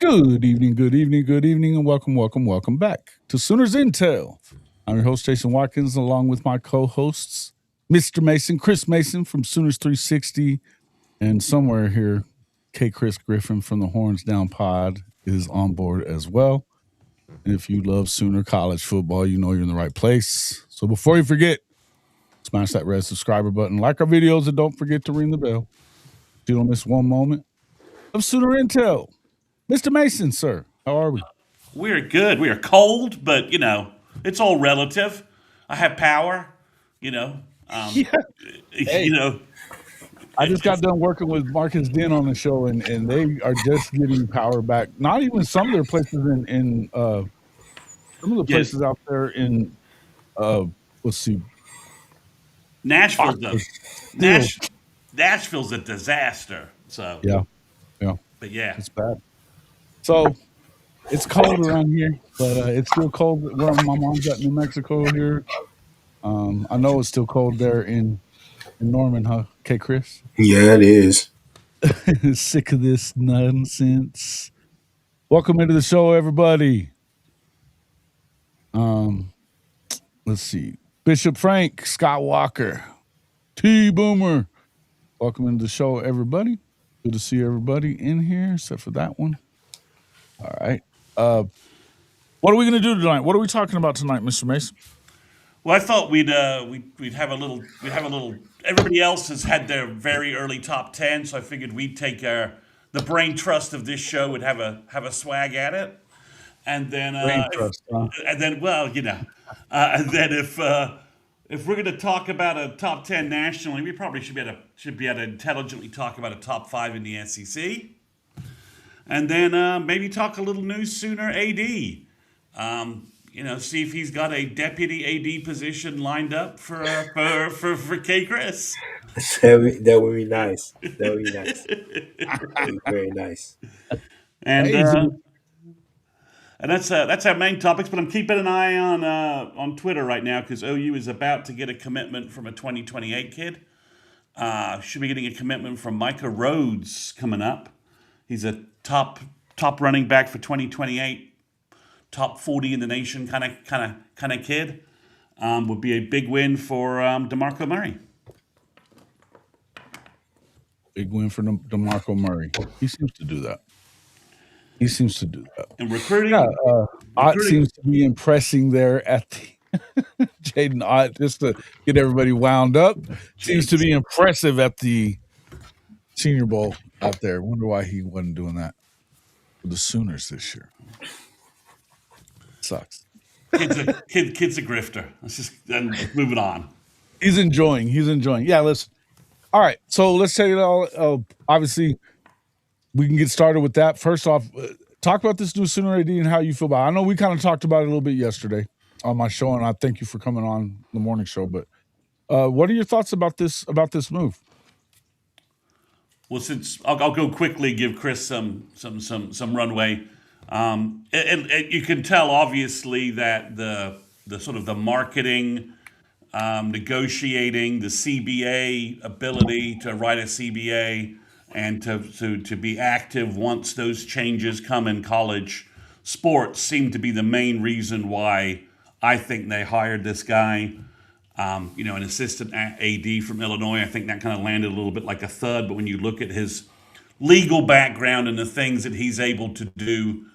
Good evening, good evening, good evening, and welcome back to Sooners Intel. I'm your host, Jason Watkins, along with my co-hosts, Mr. Mason, Chris Mason from Sooners 360, and somewhere here, Kchris Griffin from the Horns Down Pod is on board as well. And if you love Sooner college football, you know you're in the right place. So before you forget, smash that red subscriber button, like our videos, and don't forget to ring the bell so you don't miss one moment of Sooner Intel. Mr. Mason, sir, how are we? We're good. We are cold, but it's all relative. I have power. You know, um, Yeah. you Hey, know, I just got it's done working with Marcus Den on the show, and they are just getting power back. Not even some of their places in some of the yeah. places out there in uh let's see, Nashville's a Oxford still. Nash, Nashville's a disaster. So, Yeah, yeah, but yeah, it's bad. So it's cold around here, but it's still cold where my mom's at in New Mexico here. I know it's still cold there in Norman, huh? Okay, Chris. Yeah, it is. Sick of this nonsense. Welcome into the show, everybody. Um, let's see. Bishop Frank, Scott Walker, T Boomer. Welcome into the show, everybody. Good to see everybody in here, except for that one. All right. Uh, what are we going to do tonight? What are we talking about tonight, Mr. Mason? well, I thought we'd have a little. Everybody else has had their very early top 10, so I figured we'd take the brain trust of this show would have a swag at it, and then Brain if trust, huh? and then well, and then if we're going to talk about a top 10 nationally, we probably should be able to intelligently talk about a top 5 in the SEC, and then maybe talk a little new Sooner AD. See if he's got a deputy AD position lined up for K. Chris. That would be nice. That would be nice. That would be very nice. And Hey, uh, and that's our main topics. But I'm keeping an eye on Twitter right now because OU is about to get a commitment from a 2028 kid. Should be getting a commitment from Micah Rhodes coming up. He's a top running back for 2028, top 40 in the nation kind of kid. Would be a big win for DeMarco Murray. big win for DeMarco Murray. He seems to do that. He seems to do that. And Yeah, Ott recruiting. seems to be impressing there at the Jaden Ott, just to get everybody wound up. Seems to be Jeez. impressive at the Senior Bowl out there. Wonder why he wasn't doing that for the Sooners this year. Sucks. Kid's a grifter. Let's just and moving on. He's enjoying. He's enjoying. Yeah, listen. All right, so let's take it all. Obviously, we can get started with that. First off, talk about this new Sooner AD and how you feel about it. I know we kind of talked about it a little bit yesterday on my show, and I thank you for coming on the morning show. But what are your thoughts about this move? Well, since I'll go quickly, give Chris some runway. And you can tell obviously that the sort of the marketing, negotiating, the CBA ability to write a CBA and to be active once those changes come in college sports seem to be the main reason why I think they hired this guy. An assistant AD from Illinois. I think that kind of landed a little bit like a thud. But when you look at his legal background and the things that he's able to do,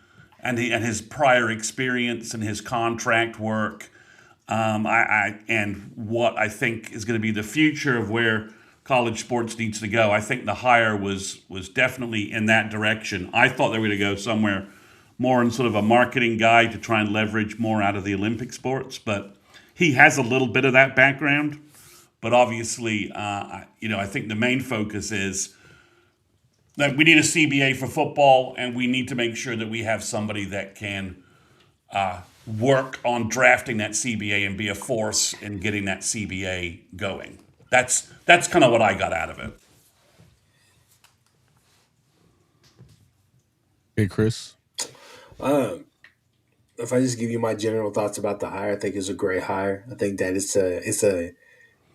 and his prior experience and his contract work, and what I think is going to be the future of where college sports needs to go, I think the hire was definitely in that direction. I thought they were going to go somewhere more in sort of a marketing guy to try and leverage more out of the Olympic sports, but he has a little bit of that background, but obviously, I think the main focus is that we need a CBA for football, and we need to make sure that we have somebody that can work on drafting that CBA and be a force in getting that CBA going. That's kind of what I got out of it. Hey, Chris. Um, if I just give you my general thoughts about the hire, I think it's a great hire. I think that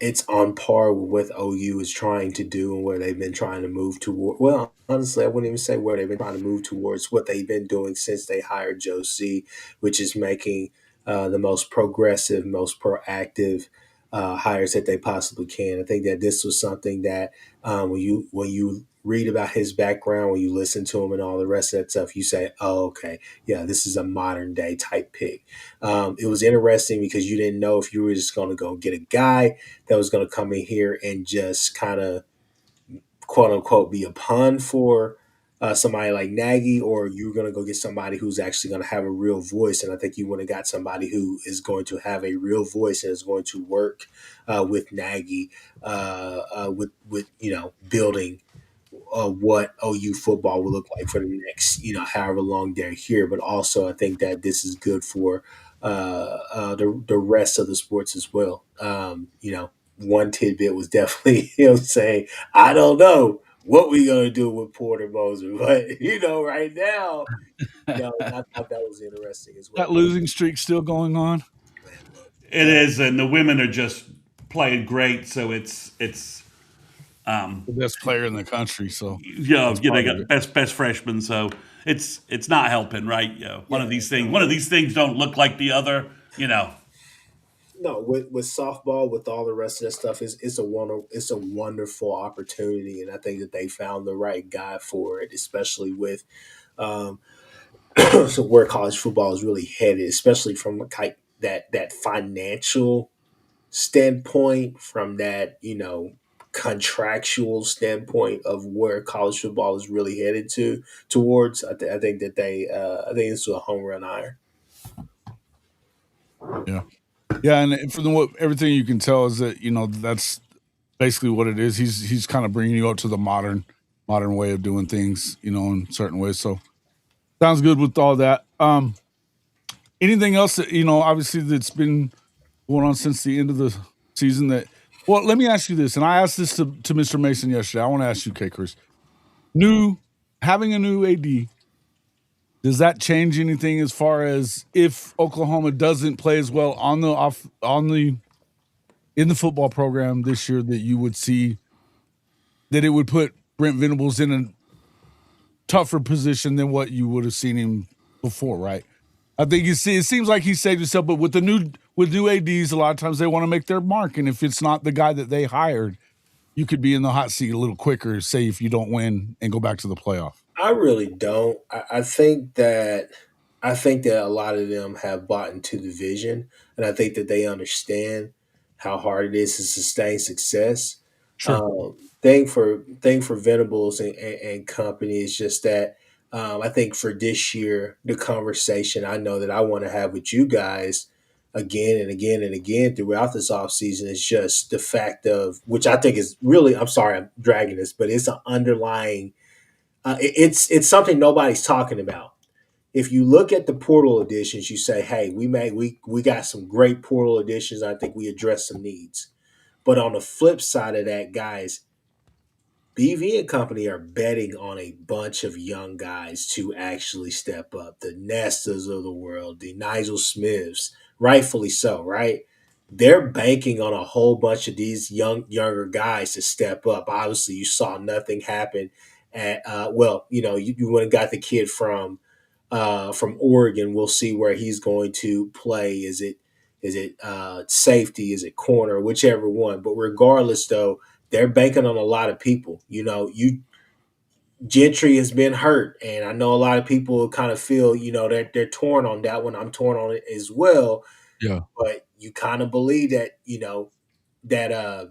it's on par with what OU is trying to do and where they've been trying to move toward. Well, honestly, I wouldn't even say where they've been trying to move towards what they've been doing since they hired Joe C, which is making the most progressive, most proactive hires that they possibly can. I think that this was something that when you read about his background, when you listen to him and all the rest of that stuff, you say, "Oh, okay, yeah, this is a modern day type pick." It was interesting because you didn't know if you were just going to go get a guy that was going to come in here and just kind of quote unquote be a pun for somebody like Nagy, or you're going to go get somebody who's actually going to have a real voice. And I think you would have got somebody who is going to have a real voice and is going to work with Nagy, with building what OU football will look like for the next, however long they're here. But also, I think that this is good for the rest of the sports as well. One tidbit was definitely him saying, "I don't know what we're gonna do with Porter Moser," but right now, I thought that was interesting as well. That But losing streak still going on. man, look, It is, and the women are just playing great. So it's The best player in the country, so that's they part of got it. best freshmen. So it's not helping, right? One of yeah, these things. no, One of these things don't look like the other. no, with softball, with all the rest of that stuff, it's a wonderful opportunity, and I think that they found the right guy for it, especially with um, so where college football is really headed, especially from that financial standpoint, from that contractual standpoint of where college football is really headed towards. I think that I think this was a home run hire. Yeah, yeah, and from what everything you can tell is that that's basically what it is. He's kind of bringing you up to the modern way of doing things, in certain ways. So sounds good with all that. Anything else that obviously that's been going on since the end of the season that. Well, let me ask you this, and I asked this to Mr. Mason yesterday. I want to ask you, Kchris. New Having a new AD, does that change anything as far as if Oklahoma doesn't play as well on the in the football program this year, that you would see that it would put Brent Venables in a tougher position than what you would have seen him before, right? I think it seems like he saved himself, but with new ads, a lot of times they want to make their mark, and if it's not the guy that they hired, you could be in the hot seat a little quicker. Say if you don't win and go back to the playoff. I really don't. I think that a lot of them have bought into the vision, and I think that they understand how hard it is to sustain success. Sure. Thing for Venables and company is just that I think for this year, the conversation I know that I want to have with you guys again and again and again throughout this offseason is just the fact of, which I think is really, I'm sorry I'm dragging this, but it's an underlying it's something nobody's talking about. If you look at the portal additions, you say, "Hey, we got some great portal additions. I think we address some needs." But on the flip side of that, guys, BV and company are betting on a bunch of young guys to actually step up. The Nestas of the world, the Nigel Smiths, rightfully so, right? They're banking on a whole bunch of these younger guys to step up. Obviously, you saw nothing happen at you went and got the kid from Oregon. We'll see where he's going to play. Is it safety? Is it corner? Whichever one. But regardless, though, they're banking on a lot of people. You Gentry has been hurt, and I know a lot of people kind of feel they're torn on that one. I'm torn on it as well. Yeah. But you kind of believe that that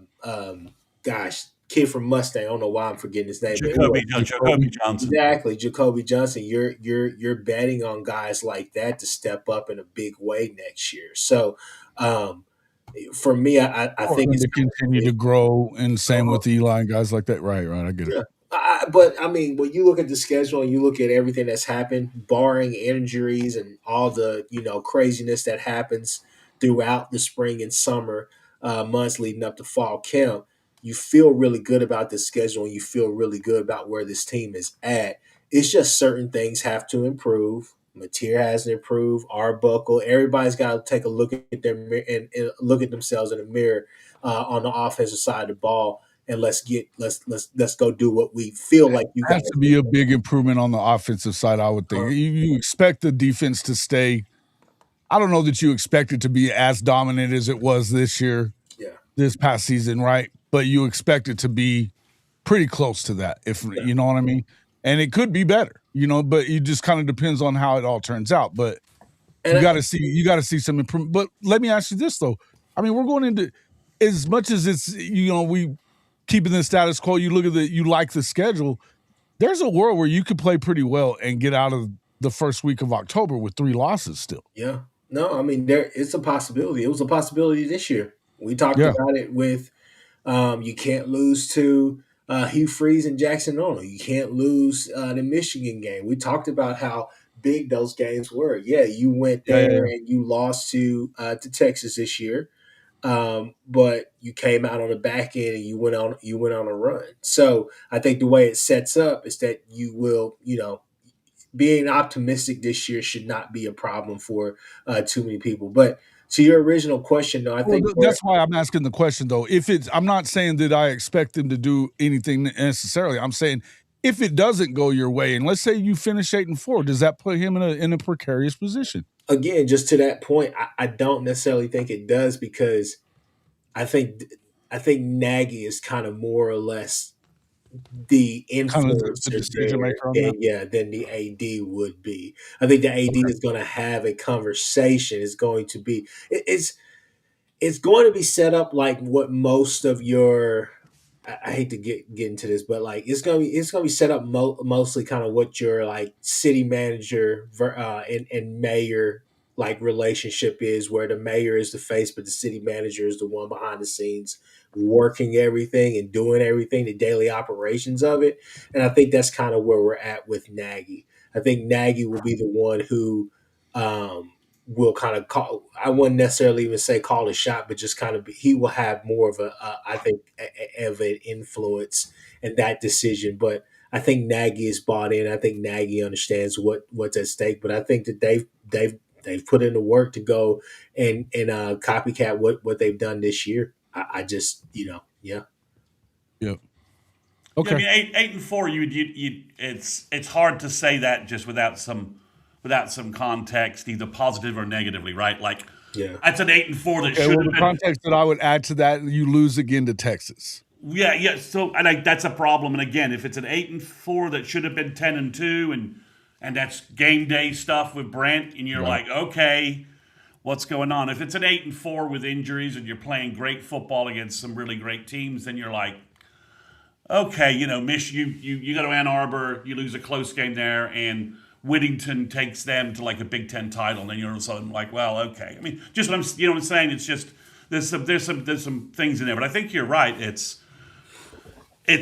gosh, kid from Mustang. I don't know why I'm forgetting his name, but anyway, Jacoby Jacoby. Johnson. exactly, Jacoby Johnson. You're betting on guys like that to step up in a big way next year. So, um, for me, I think Portland it's to continue to grow, and same uh, with Eli and guys like that. Right, right. I get it. yeah. But I mean, when you look at the schedule and you look at everything that's happened, barring injuries and all the craziness that happens throughout the spring and summer months leading up to fall camp, you feel really good about the schedule and you feel really good about where this team is at. It's just certain things have to improve. Mateer hasn't improved. Arbuckle. Everybody's got to take a look at and look at themselves in the mirror on the offensive side of the ball and let's go do what we feel like you guys Has to be a big improvement on the offensive side, I would think. You expect the defense to stay. I don't know that you expect it to be as dominant as it was this year, yeah this past season, right? But you expect it to be pretty close to that, if yeah you know what I mean. And it could be better, but it just kind of depends on how it all turns out. But and you got to see some improvement. But let me ask you this though. I mean, we're going into as much as it's we keeping the status quo. You look at you like the schedule. There's a world where you could play pretty well and get out of the first week of October with 3 losses still. yeah no I mean it's a possibility. It was a possibility this year. We talked Yeah. about it with you can't lose to Hugh Freeze and Jackson Arnold. You can't lose the Michigan game. We talked about how big those games were. Yeah, you went Yeah, yeah, there yeah. and you lost to Texas this year, but you came out on the back end and you went on a run. So I think the way it sets up is that you will, being optimistic this year should not be a problem for too many people. But to your original question, though, I Well, think that's why I'm asking the question, though. I'm not saying that I expect them to do anything necessarily. I'm saying if it doesn't go your way, and let's say you finish 8-4, does that put him in a precarious position? again, just to that point, I don't necessarily think it does because I think I think Nagy is kind of more or less the Kind of the influencer decision there maker on that. than the AD would be. I think the AD is going to have a conversation. It's going to be it's going to be set up like what most of your I hate to get into this, but like it's gonna be set up mostly kind of what your like city manager and mayor like relationship is, where the mayor is the face, but the city manager is the one behind the scenes working everything and doing everything, the daily operations of it. And I think that's kind of where we're at with Nagy. I think Nagy will be the one who um, will kind of call. I wouldn't necessarily even say call a shot, but just kind of he will have more of I think of an influence in that decision. But I think Nagy is bought in. I think Nagy understands what's at stake. But I think that they've put in the work to go and copycat what they've done this year. I just yeah. Yep. Yeah, Okay. I mean, 8-4. It's hard to say that just without some context, either positive or negatively, right? Like Yeah. that's an 8-4 that Okay, should well, have the been. context that I would add to that, you lose again to Texas. Yeah, yeah. So, that's a problem. And again, if it's an 8-4 that should have been 10-2, and that's game day stuff with Brent, and you're Right. like, okay, what's going on? If it's an 8-4 with injuries and you're playing great football against some really great teams, then you're like, okay, you go to Ann Arbor, you lose a close game there, and Whittington takes them to like a Big Ten title, and then you're all of a sudden like, well, okay. I mean, just what I'm saying. It's just there's some things in there, but I think you're right. It's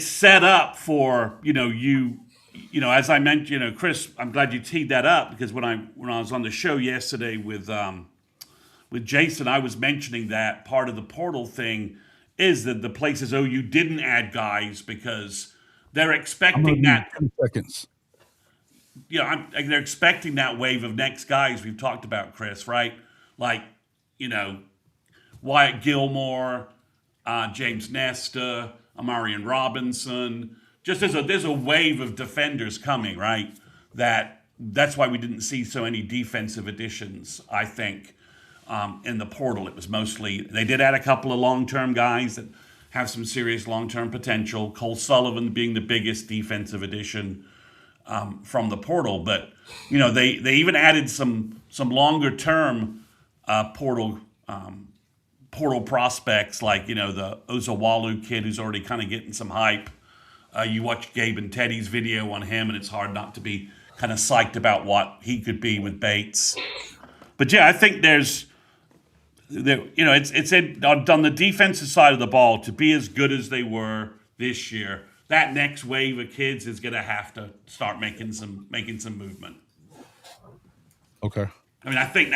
set up for as I mentioned, Chris, I'm glad you teed that up because when I was on the show yesterday with Jason, I was mentioning that part of the portal thing is that the places OU didn't add guys because they're I'm expecting going to that. 2 seconds. They're expecting that wave of next guys we've talked about, Chris, right? Like, Wyatt Gilmore, James Nesta, Amarian Robinson. Just there's a wave of defenders coming, right? That's why we didn't see so many defensive additions, I think, in the portal. It was mostly, they did add a couple of long-term guys that have some serious long-term potential. Cole Sullivan being the biggest defensive addition from the portal, but they even added some longer term portal prospects like the Ozawalu kid who's already kind of getting some hype. You watch Gabe and Teddy's video on him, and it's hard not to be kind of psyched about what he could be with Bates. But yeah, I think it's on the defensive side of the ball to be as good as they were this year. That next wave of kids is going to have to start making some movement. Okay. I mean, I think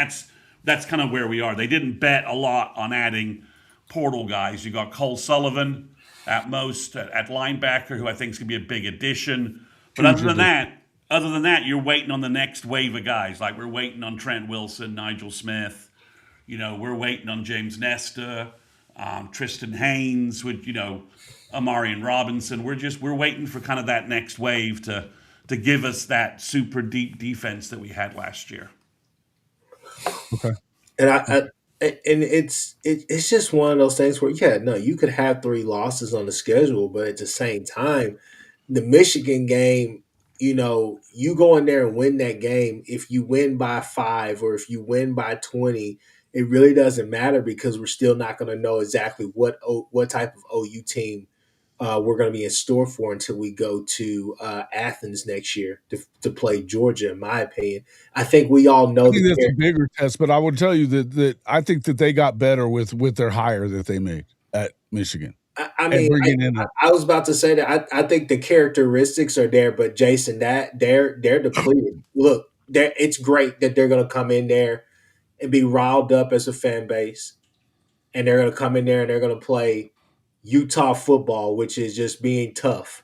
that's kind of where we are. They didn't bet a lot on adding portal guys. You got Cole Sullivan at most at linebacker, who I think is going to be a big addition. But other than that, you're waiting on the next wave of guys. Like we're waiting on Trent Wilson, Nigel Smith. We're waiting on James Nesta. Tristan Haynes, with Amarian Robinson. We're waiting for kind of that next wave to give us that super deep defense that we had last year. Okay. And it's just one of those things where you could have 3 losses on the schedule, but at the same time, the Michigan game, you go in there and win that game. If you win by 5 or if you win by 20, it really doesn't matter because we're still not going to know exactly what type of OU team we're going to be in store for until we go to Athens next year to play Georgia. In my opinion, I think we all know I think that's a bigger test, but I would tell you that I think that they got better with their hire that they made at Michigan. I mean, I was about to say that I think the characteristics are there, but Jason, that they're depleted. Look, it's great that they're going to come in there and be riled up as a fan base, and they're going to come in there and they're going to play Utah football, which is just being tough.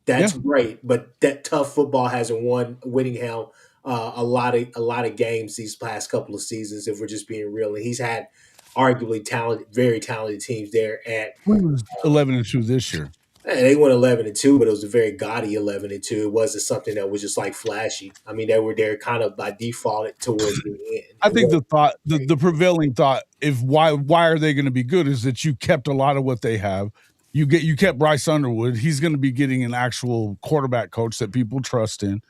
That's great, but that tough football hasn't won Whittingham a lot of games these past couple of seasons. If we're just being real, and he's had arguably very talented teams there. At we was 11-2 this year. They went 11-2, but it was a very gaudy 11-2. It wasn't something that was just like flashy. I mean, they were there kind of by default towards the end. I think the prevailing thought, why are they going to be good, is that you kept a lot of what they have. You kept Bryce Underwood. He's going to be getting an actual quarterback coach that people trust in,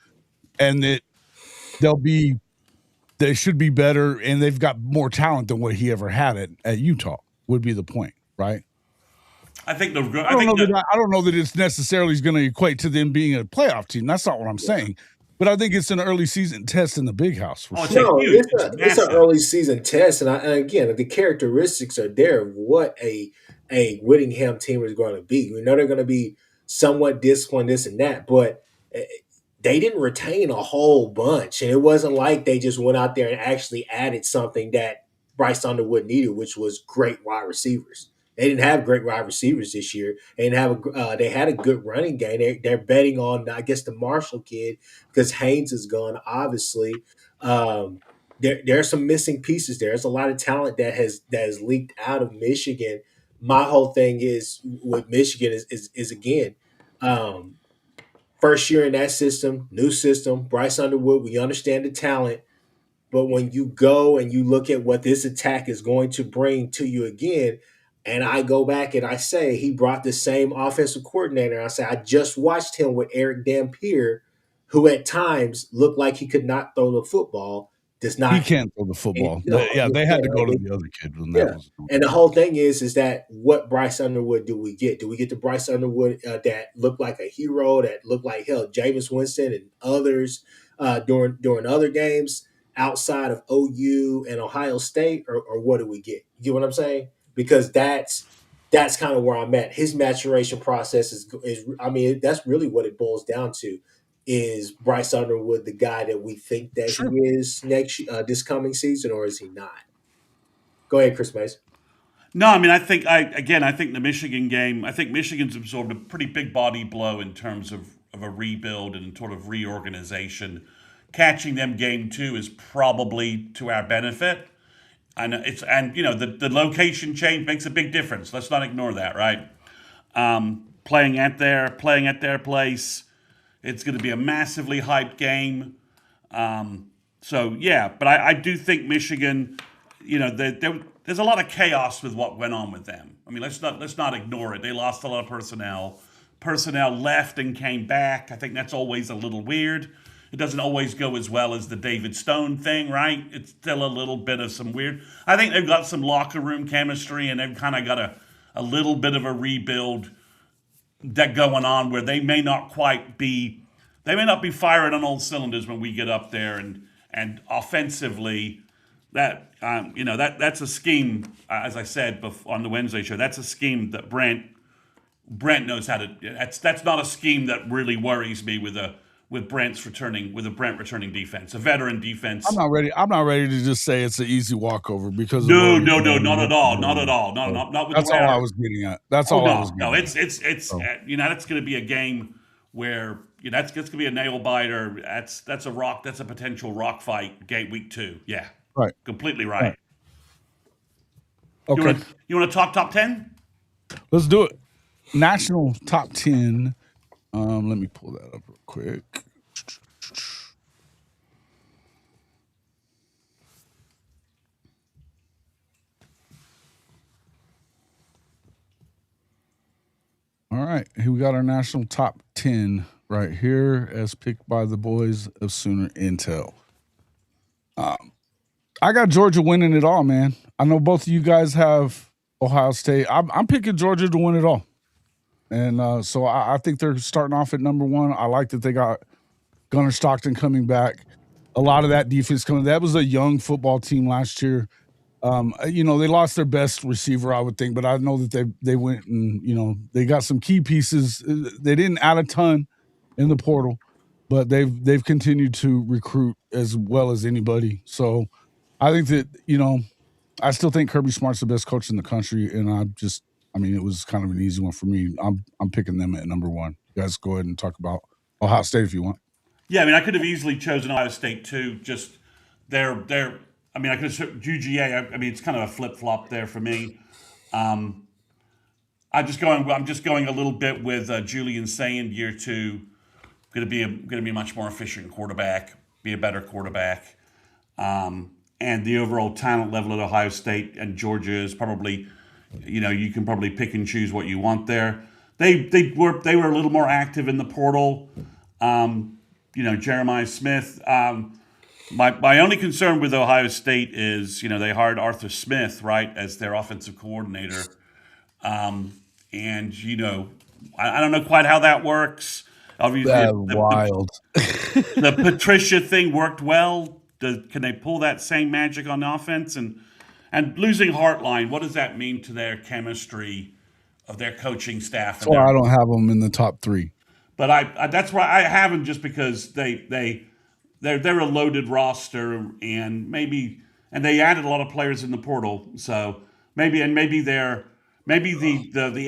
and that they should be better, and they've got more talent than what he ever had at Utah. Would be the point, right? I think I don't know that it's necessarily going to equate to them being a playoff team. That's not what I'm saying. But I think it's an early season test in the Big House. For sure. No, it's an early season test, and again, the characteristics are there of what a Whittingham team is going to be. We know they're going to be somewhat disciplined, this and that, but they didn't retain a whole bunch, and it wasn't like they just went out there and actually added something that Bryce Underwood needed, which was great wide receivers. They didn't have great wide receivers this year. They didn't have they had a good running game. They're betting on, I guess, the Marshall kid because Haynes is gone. Obviously, there are some missing pieces there. There's a lot of talent that has leaked out of Michigan. My whole thing is with Michigan is again, first year in that system, new system. Bryce Underwood, we understand the talent. But when you go and you look at what this attack is going to bring to you again, and I go back and I say he brought the same offensive coordinator. I say I just watched him with Eric Dampier, who at times looked like he could not throw the football. He can't throw the football. They had to go to the other kid. And the whole thing is that what Bryce Underwood do we get? Do we get the Bryce Underwood that looked like a hero, that looked like Jameis Winston and others during other games outside of OU and Ohio State, or what do we get? You get what I'm saying? Because that's kind of where I'm at. His maturation process is that's really what it boils down to. Is Bryce Underwood the guy that we think that he is this coming season, or is he not? Go ahead, Chris Mason. No, I mean, I think the Michigan game, I think Michigan's absorbed a pretty big body blow in terms of a rebuild and sort of reorganization. Catching them game 2 is probably to our benefit. The location change makes a big difference. Let's not ignore that, right? Playing at their place. It's going to be a massively hyped game. But I do think Michigan, there's a lot of chaos with what went on with them. I mean, let's not ignore it. They lost a lot of personnel. Personnel left and came back. I think that's always a little weird. It doesn't always go as well as the David Stone thing, right? It's still a little bit of some weird. I think they've got some locker room chemistry, and they've kind of got a little bit of a rebuild that going on where they may not be firing on all cylinders when we get up there, and offensively that's a scheme, as I said on the Wednesday show. That's a scheme that Brent knows how to. That's not a scheme that really worries me with a Brent returning defense, a veteran defense. I'm not ready to just say it's an easy walkover because no, not at all. Not with that's all I was getting at. That's all I was getting at. It's that's going to be a game where that's going to be a nail biter. That's a potential rock fight. Week 2. Yeah, right, completely right. Okay, You want to talk top 10? let's do it. National top 10. Let me pull that up real quick. All right, here we got our national top 10 right here as picked by the boys of Sooner Intel. I got Georgia winning it all, man. I know both of you guys have Ohio State. I'm picking Georgia to win it all. And so I think they're starting off at number one. I like that they got Gunnar Stockton coming back. A lot of that defense coming. That was a young football team last year. They lost their best receiver, I would think, but I know that they went and they got some key pieces. They didn't add a ton in the portal, but they've continued to recruit as well as anybody. So I think that I still think Kirby Smart's the best coach in the country, and it was kind of an easy one for me. I'm picking them at number one. You guys go ahead and talk about Ohio State if you want. Yeah, I mean, I could have easily chosen Ohio State too. Just they're. I mean, I could have UGA. I mean, it's kind of a flip flop there for me. I'm just going a little bit with Julian saying year two going to be a much more efficient quarterback, be a better quarterback, and the overall talent level at Ohio State and Georgia is probably, you can probably pick and choose what you want there. They were a little more active in the portal. Jeremiah Smith. My only concern with Ohio State is, they hired Arthur Smith, right, as their offensive coordinator. And, I don't know quite how that works. Obviously, Wild. The Patricia thing worked well. Can they pull that same magic on offense? And losing Hartline, what does that mean to their chemistry of their coaching staff? That's why I don't have them in the top three. But I that's why I have them, just because they're a loaded roster, and they added a lot of players in the portal. So maybe the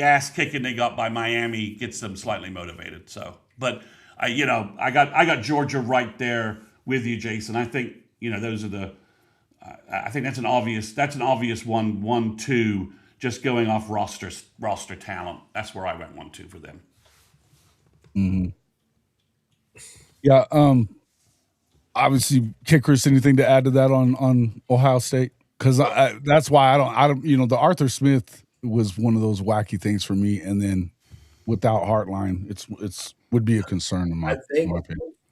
ass kicking they got by Miami gets them slightly motivated. So, but I got Georgia right there with you, Jason. I think those are the. I think that's an obvious 1-2. Just going off roster talent. That's where I went 1-2 for them. Mm-hmm. Yeah. Obviously, Kchris, anything to add to that on Ohio State? Because that's why I don't. The Arthur Smith was one of those wacky things for me, and then without Hartline, it's would be a concern in my opinion.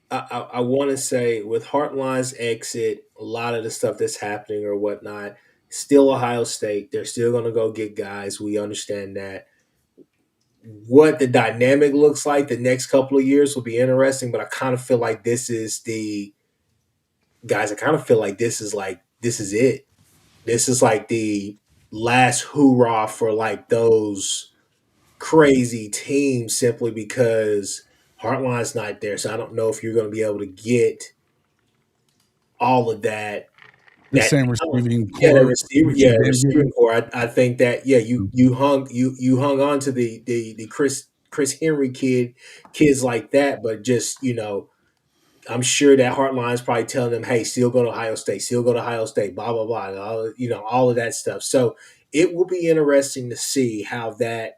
I want to say with Hartline's exit, a lot of the stuff that's happening or whatnot, still Ohio State. They're still going to go get guys. We understand that. What the dynamic looks like the next couple of years will be interesting, but I kind of feel like this is it. This is it. This is like the last hoorah for like those crazy teams, simply because Hartline's not there. So I don't know if you're going to be able to get all of that. The same receiving core. Yeah, the receiving core. I think that you hung on to the Chris Henry kids like that, but just I'm sure that Hartline's probably telling them, hey, still go to Ohio State, blah, blah, blah, all of that stuff. So it will be interesting to see how that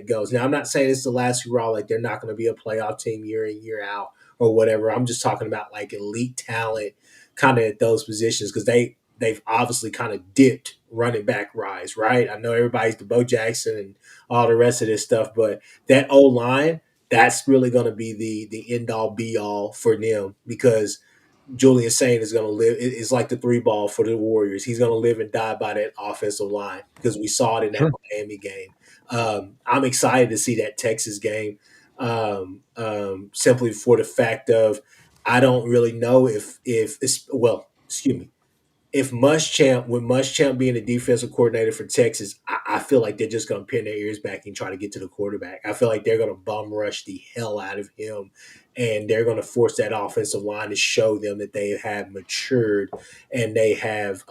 goes. Now, I'm not saying it's the last hurrah, like they're not going to be a playoff team year in, year out or whatever. I'm just talking about like elite talent kind of at those positions, because they've obviously kind of dipped running back rise, right? I know everybody's the Bo Jackson and all the rest of this stuff, but that O-line, that's really going to be the end all be all for them, because Julian Saint is going to live. It's like the 3 ball for the Warriors. He's going to live and die by that offensive line, because we saw it in that Miami game. I'm excited to see that Texas game, simply for the fact of I don't really know if Muschamp being the defensive coordinator for Texas, I feel like they're just going to pin their ears back and try to get to the quarterback. I feel like they're going to bum rush the hell out of him, and they're going to force that offensive line to show them that they have matured and they have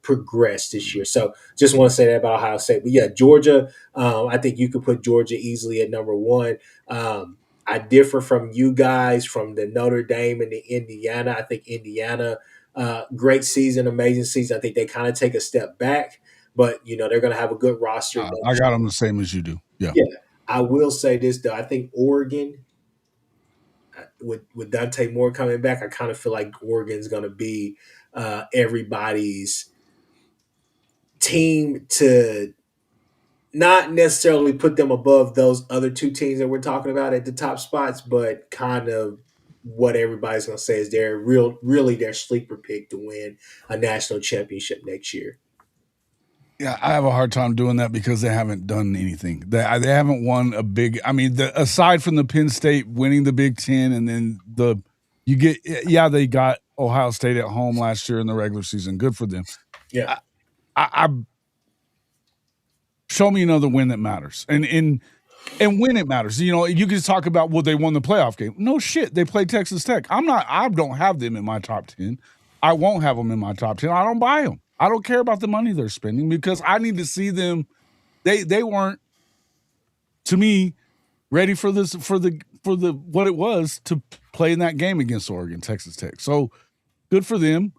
progressed this year. So just want to say that about Ohio State. But yeah, Georgia, I think you could put Georgia easily at number one. I differ from you guys from the Notre Dame and the Indiana. I think Indiana, great season, amazing season. I think they kind of take a step back. but they're going to have a good roster. I got them the same as you do. Yeah. Yeah, I will say this though. I think Oregon, with Dante Moore coming back, I kind of feel like Oregon's going to be everybody's team to not necessarily put them above those other two teams that we're talking about at the top spots, but kind of what everybody's going to say is really their sleeper pick to win a national championship next year. Yeah, I have a hard time doing that because they haven't done anything. They haven't won a big. I mean, aside from the Penn State winning the Big Ten, and then they got Ohio State at home last year in the regular season. Good for them. Yeah, I show me another win that matters, and when it matters. You can just talk about they won the playoff game. No shit, they played Texas Tech. I don't have them in my top 10. I won't have them in my top 10. I don't buy them. I don't care about the money they're spending because I need to see them. They weren't, to me, ready for this for the what it was to play in that game against Oregon, Texas Tech. So good for them.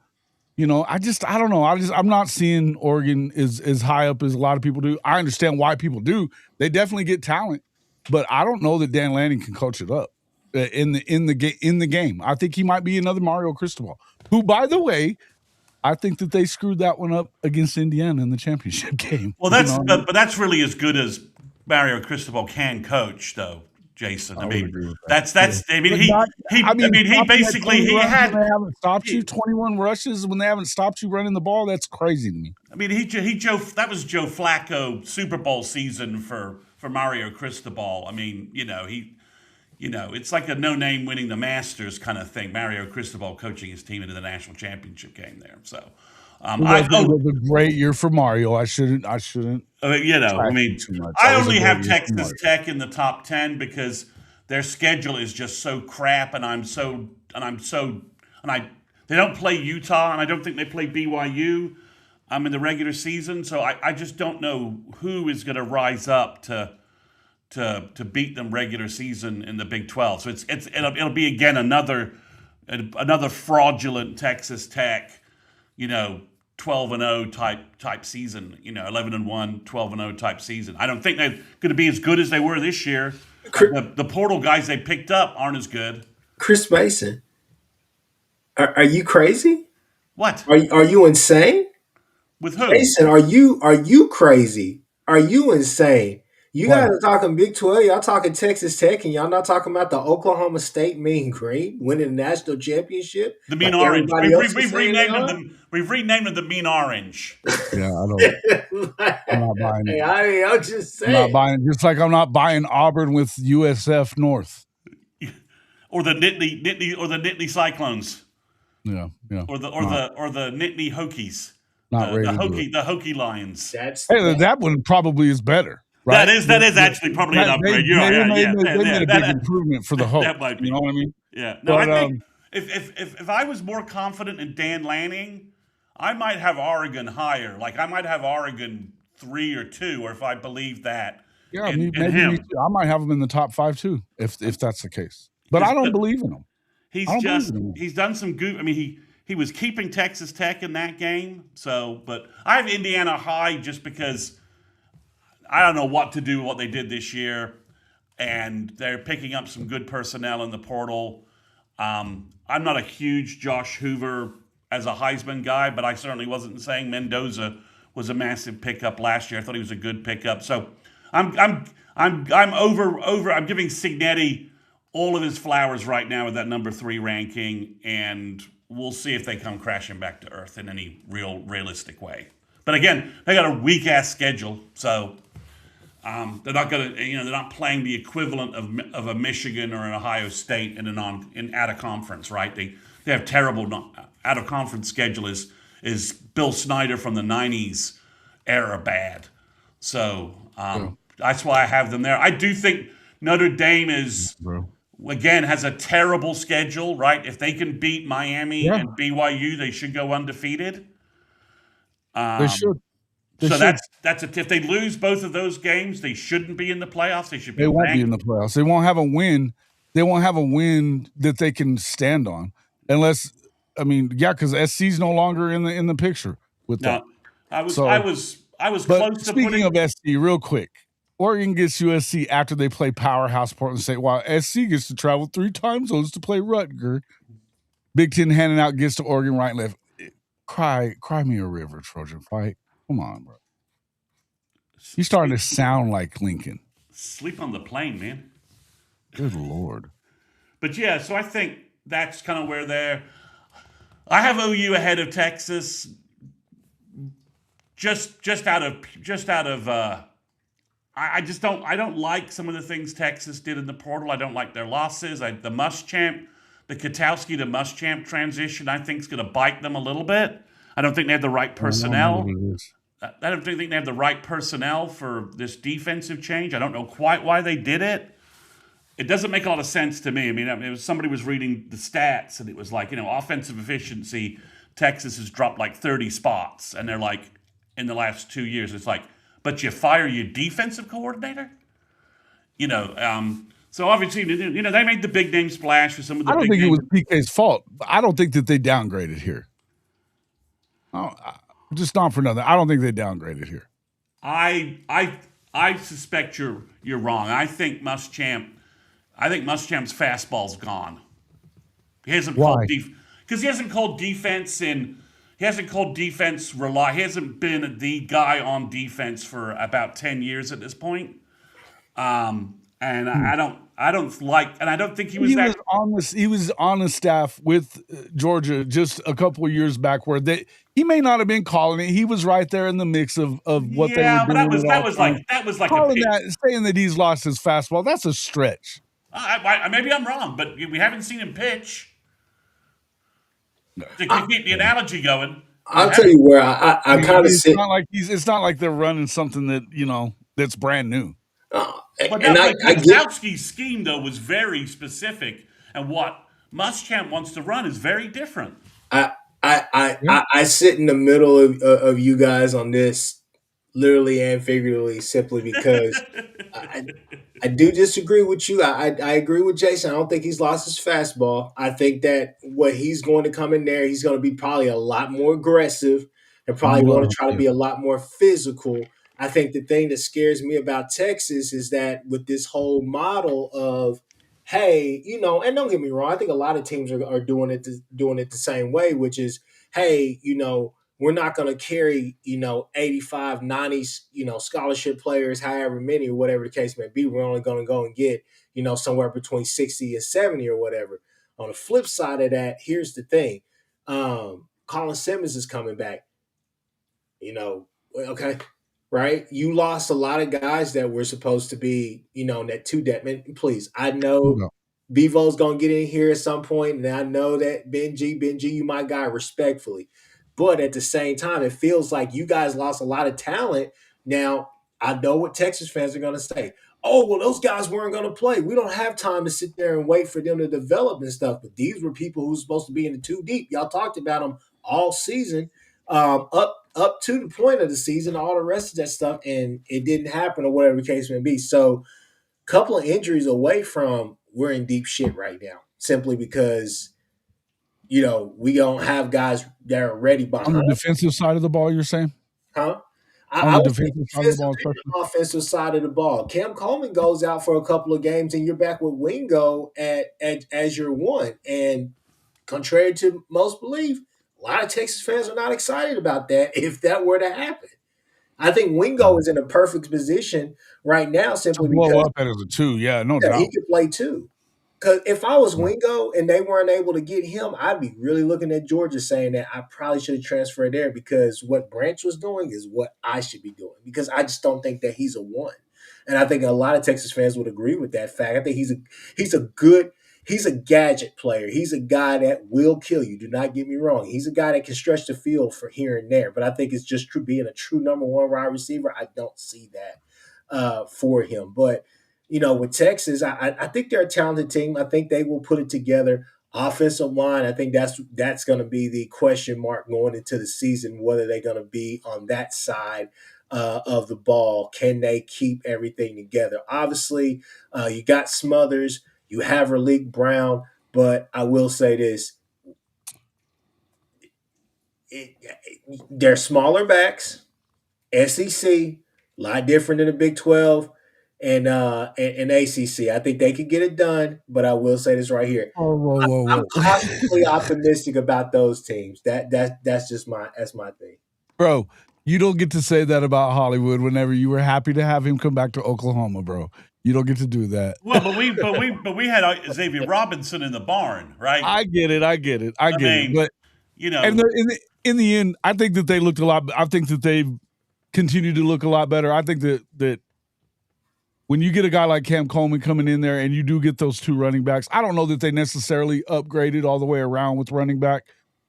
I don't know. I'm not seeing Oregon as high up as a lot of people do. I understand why people do. They definitely get talent, but I don't know that Dan Lanning can coach it up in the game. I think he might be another Mario Cristobal, who, by the way, I think that they screwed that one up against Indiana in the championship game. Well, but that's really as good as Mario Cristobal can coach, though, Jason. I mean, that's. I mean, he had. When they haven't stopped you 21 rushes when they haven't stopped you running the ball. That's crazy to me. I mean, that was Joe Flacco Super Bowl season for Mario Cristobal. I mean, it's like a no-name winning the Masters kind of thing. Mario Cristobal coaching his team into the national championship game there. So, it was a great year for Mario. I shouldn't. I only have Texas Tech in the top 10 because their schedule is just so crap, and they don't play Utah, and I don't think they play BYU in the regular season. So I just don't know who is going to rise up to beat them regular season in the Big 12. So it'll be again another fraudulent Texas Tech, 12-0 type season, 11-1, 12-0 type season. I don't think they're going to be as good as they were this year. The portal guys they picked up aren't as good. Kchris Mason, are you crazy? What? Are you insane? With who? Mason, are you crazy? Are you insane? You guys are talking Big 12, y'all talking Texas Tech, and y'all not talking about the Oklahoma State Mean Green winning the national championship. The Mean Orange. We've renamed them the Mean Orange. Yeah, I don't. I'm not buying it. I'm just saying. I'm not buying, just like I'm not buying Auburn with USF North. Or the Nittany Cyclones. Yeah. Or the Nittany Hokies. Not the Hokie Lions. That one probably is better. Right? That is actually probably an upgrade. They made a big improvement for the Hope. That might be. You know what I mean? Yeah. No, I think if I was more confident in Dan Lanning, I might have Oregon higher. Like I might have Oregon 3 or 2, or if I believe that. Yeah, maybe I might have them in the top 5 too, if that's the case. But I don't believe in him. He's done some good. I mean, he was keeping Texas Tech in that game. So, but I have Indiana high just because I don't know what to do with what they did this year, and they're picking up some good personnel in the portal. I'm not a huge Josh Hoover as a Heisman guy, but I certainly wasn't saying Mendoza was a massive pickup last year. I thought he was a good pickup. So I'm giving Cignetti all of his flowers right now with that number 3 ranking, and we'll see if they come crashing back to earth in any realistic way. But again, they got a weak ass schedule, so. They're not going to, they're not playing the equivalent of a Michigan or an Ohio State in out of conference, right? They have terrible out of conference schedule is Bill Snyder from the 90s era bad. So that's why I have them there. I do think Notre Dame has a terrible schedule, right? If they can beat Miami and BYU, they should go undefeated. They should. That's if they lose both of those games, they shouldn't be in the playoffs. They won't be in the playoffs. They won't have a win. They won't have a win that they can stand on, because SC's no longer in the picture with that. I was But close to speaking putting. of SC, real quick, Oregon gets USC after they play powerhouse Portland State, while SC gets to travel 3 time zones to play Rutger. Big Ten handing out gets to Oregon right and left. Cry me a river, Trojan fight. Come on, bro. He's starting to sound like Lincoln. Sleep on the plane, man. Good Lord. But yeah, so I think that's kind of where they're. I have OU ahead of Texas. Just out of. I just don't. I don't like some of the things Texas did in the portal. I don't like their losses. The Muschamp, the Katowski to Muschamp transition, I think is going to bite them a little bit. I don't think they have the right personnel. I don't think they have the right personnel for this defensive change. I don't know quite why they did it. It doesn't make a lot of sense to me. I mean, it was, somebody was reading the stats, and it was like, offensive efficiency, Texas has dropped like 30 spots. And they're like, in the last 2 years, it's like, but you fire your defensive coordinator? So obviously, they made the big name splash for some of the I don't big think names. it was PK's fault. I don't think that they downgraded here. Just not for nothing. I don't think they downgraded here. I suspect you're wrong. I think Muschamp's fastball's gone. He hasn't called because he hasn't called defense he hasn't called defense he hasn't been the guy on defense for about 10 years at this point. And I don't think he was he was on the staff with Georgia just a couple of years back where he may not have been calling it. He was right there in the mix of what they were doing. But that was like calling saying that he's lost his fastball. That's a stretch. Maybe I'm wrong, but we haven't seen him pitch. To keep the analogy going, I'll tell you where I kind of sit. It's not like they're running something that that's brand new. But Katowski's scheme though was very specific, and what Muschamp wants to run is very different. I sit in the middle of you guys on this, literally and figuratively, simply because I do disagree with you. I agree with Jason. I don't think he's lost his fastball. I think that what he's going to come in there, he's going to be probably a lot more aggressive and probably want to try to be a lot more physical. I think the thing that scares me about Texas is that with this whole model of, hey, and don't get me wrong, I think a lot of teams are doing it the same way, which is, hey, we're not going to carry, 85, 90, scholarship players, however many or whatever the case may be. We're only going to go and get, somewhere between 60 and 70 or whatever. On the flip side of that, here's the thing. Colin Simmons is coming back. Okay, right? You lost a lot of guys that were supposed to be, in that two depth. Man, please, I know Bevo's going to get in here at some point, and I know that Benji, you my guy, respectfully. But at the same time, it feels like you guys lost a lot of talent. Now, I know what Texas fans are going to say. Oh, well, those guys weren't going to play. We don't have time to sit there and wait for them to develop and stuff. But these were people who were supposed to be in the two deep. Y'all talked about them all season, up to the point of the season, all the rest of that stuff, and it didn't happen or whatever the case may be. So, a couple of injuries away from we're in deep shit right now, simply because we don't have guys that are ready behind. On the defensive side of the ball, you're saying? Huh? On the defensive side of the ball, offensive side of the ball. Cam Coleman goes out for a couple of games, and you're back with Wingo as your one. And contrary to most belief, a lot of Texas fans are not excited about that if that were to happen. I think Wingo is in a perfect position right now simply because blow up as a two. Yeah, no doubt. He could play two. Because if I was Wingo and they weren't able to get him, I'd be really looking at Georgia saying that I probably should have transferred there because what Branch was doing is what I should be doing because I just don't think that he's a one. And I think a lot of Texas fans would agree with that fact. I think he's a gadget player. He's a guy that will kill you. Do not get me wrong. He's a guy that can stretch the field for here and there. But I think it's just being a true number one wide receiver. I don't see that for him. But with Texas, I think they're a talented team. I think they will put it together. Offensive line, I think that's going to be the question mark going into the season, whether they're going to be on that side of the ball. Can they keep everything together? Obviously, you got Smothers, you have Raleek Brown, but I will say this. They're smaller backs. SEC, a lot different than the Big 12 and ACC. I think they could get it done, but I will say this right here. Whoa, whoa, whoa, I'm whoa. cautiously optimistic about those teams. That's just that's my thing. Bro, you don't get to say that about Hollywood whenever you were happy to have him come back to Oklahoma, bro. You don't get to do that. Well, but we had Xavier Robinson in the barn, right? I get it. I get it. I get it. mean, But you know, and in the end, I think that they looked a lot. I think that they've continued to look a lot better. I think that when you get a guy like Cam Coleman coming in there and you do get those two running backs, I don't know that they necessarily upgraded all the way around with running back.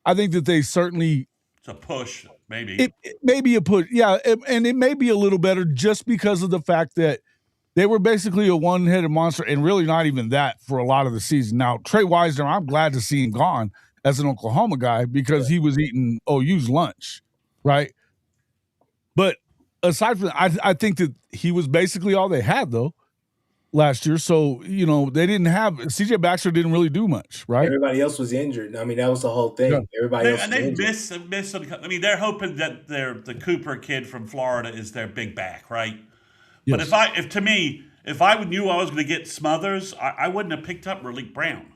I think that they certainly it's a push, maybe. it may be a push, yeah, and it may be a little better just because of the fact that they were basically a one-headed monster and really not even that for a lot of the season. Now, Trey Wisner, I'm glad to see him gone as an Oklahoma guy because he was eating OU's lunch, right? But aside from that, I think that he was basically all they had, though, last year. So, they didn't have – CJ Baxter didn't really do much, right? Everybody else was injured. I mean, that was the whole thing. Yeah. Everybody else was they've injured. missed. I mean, they're hoping that the Cooper kid from Florida is their big back, right? Yes. But if I knew I was going to get Smothers, I wouldn't have picked up Raleek Brown.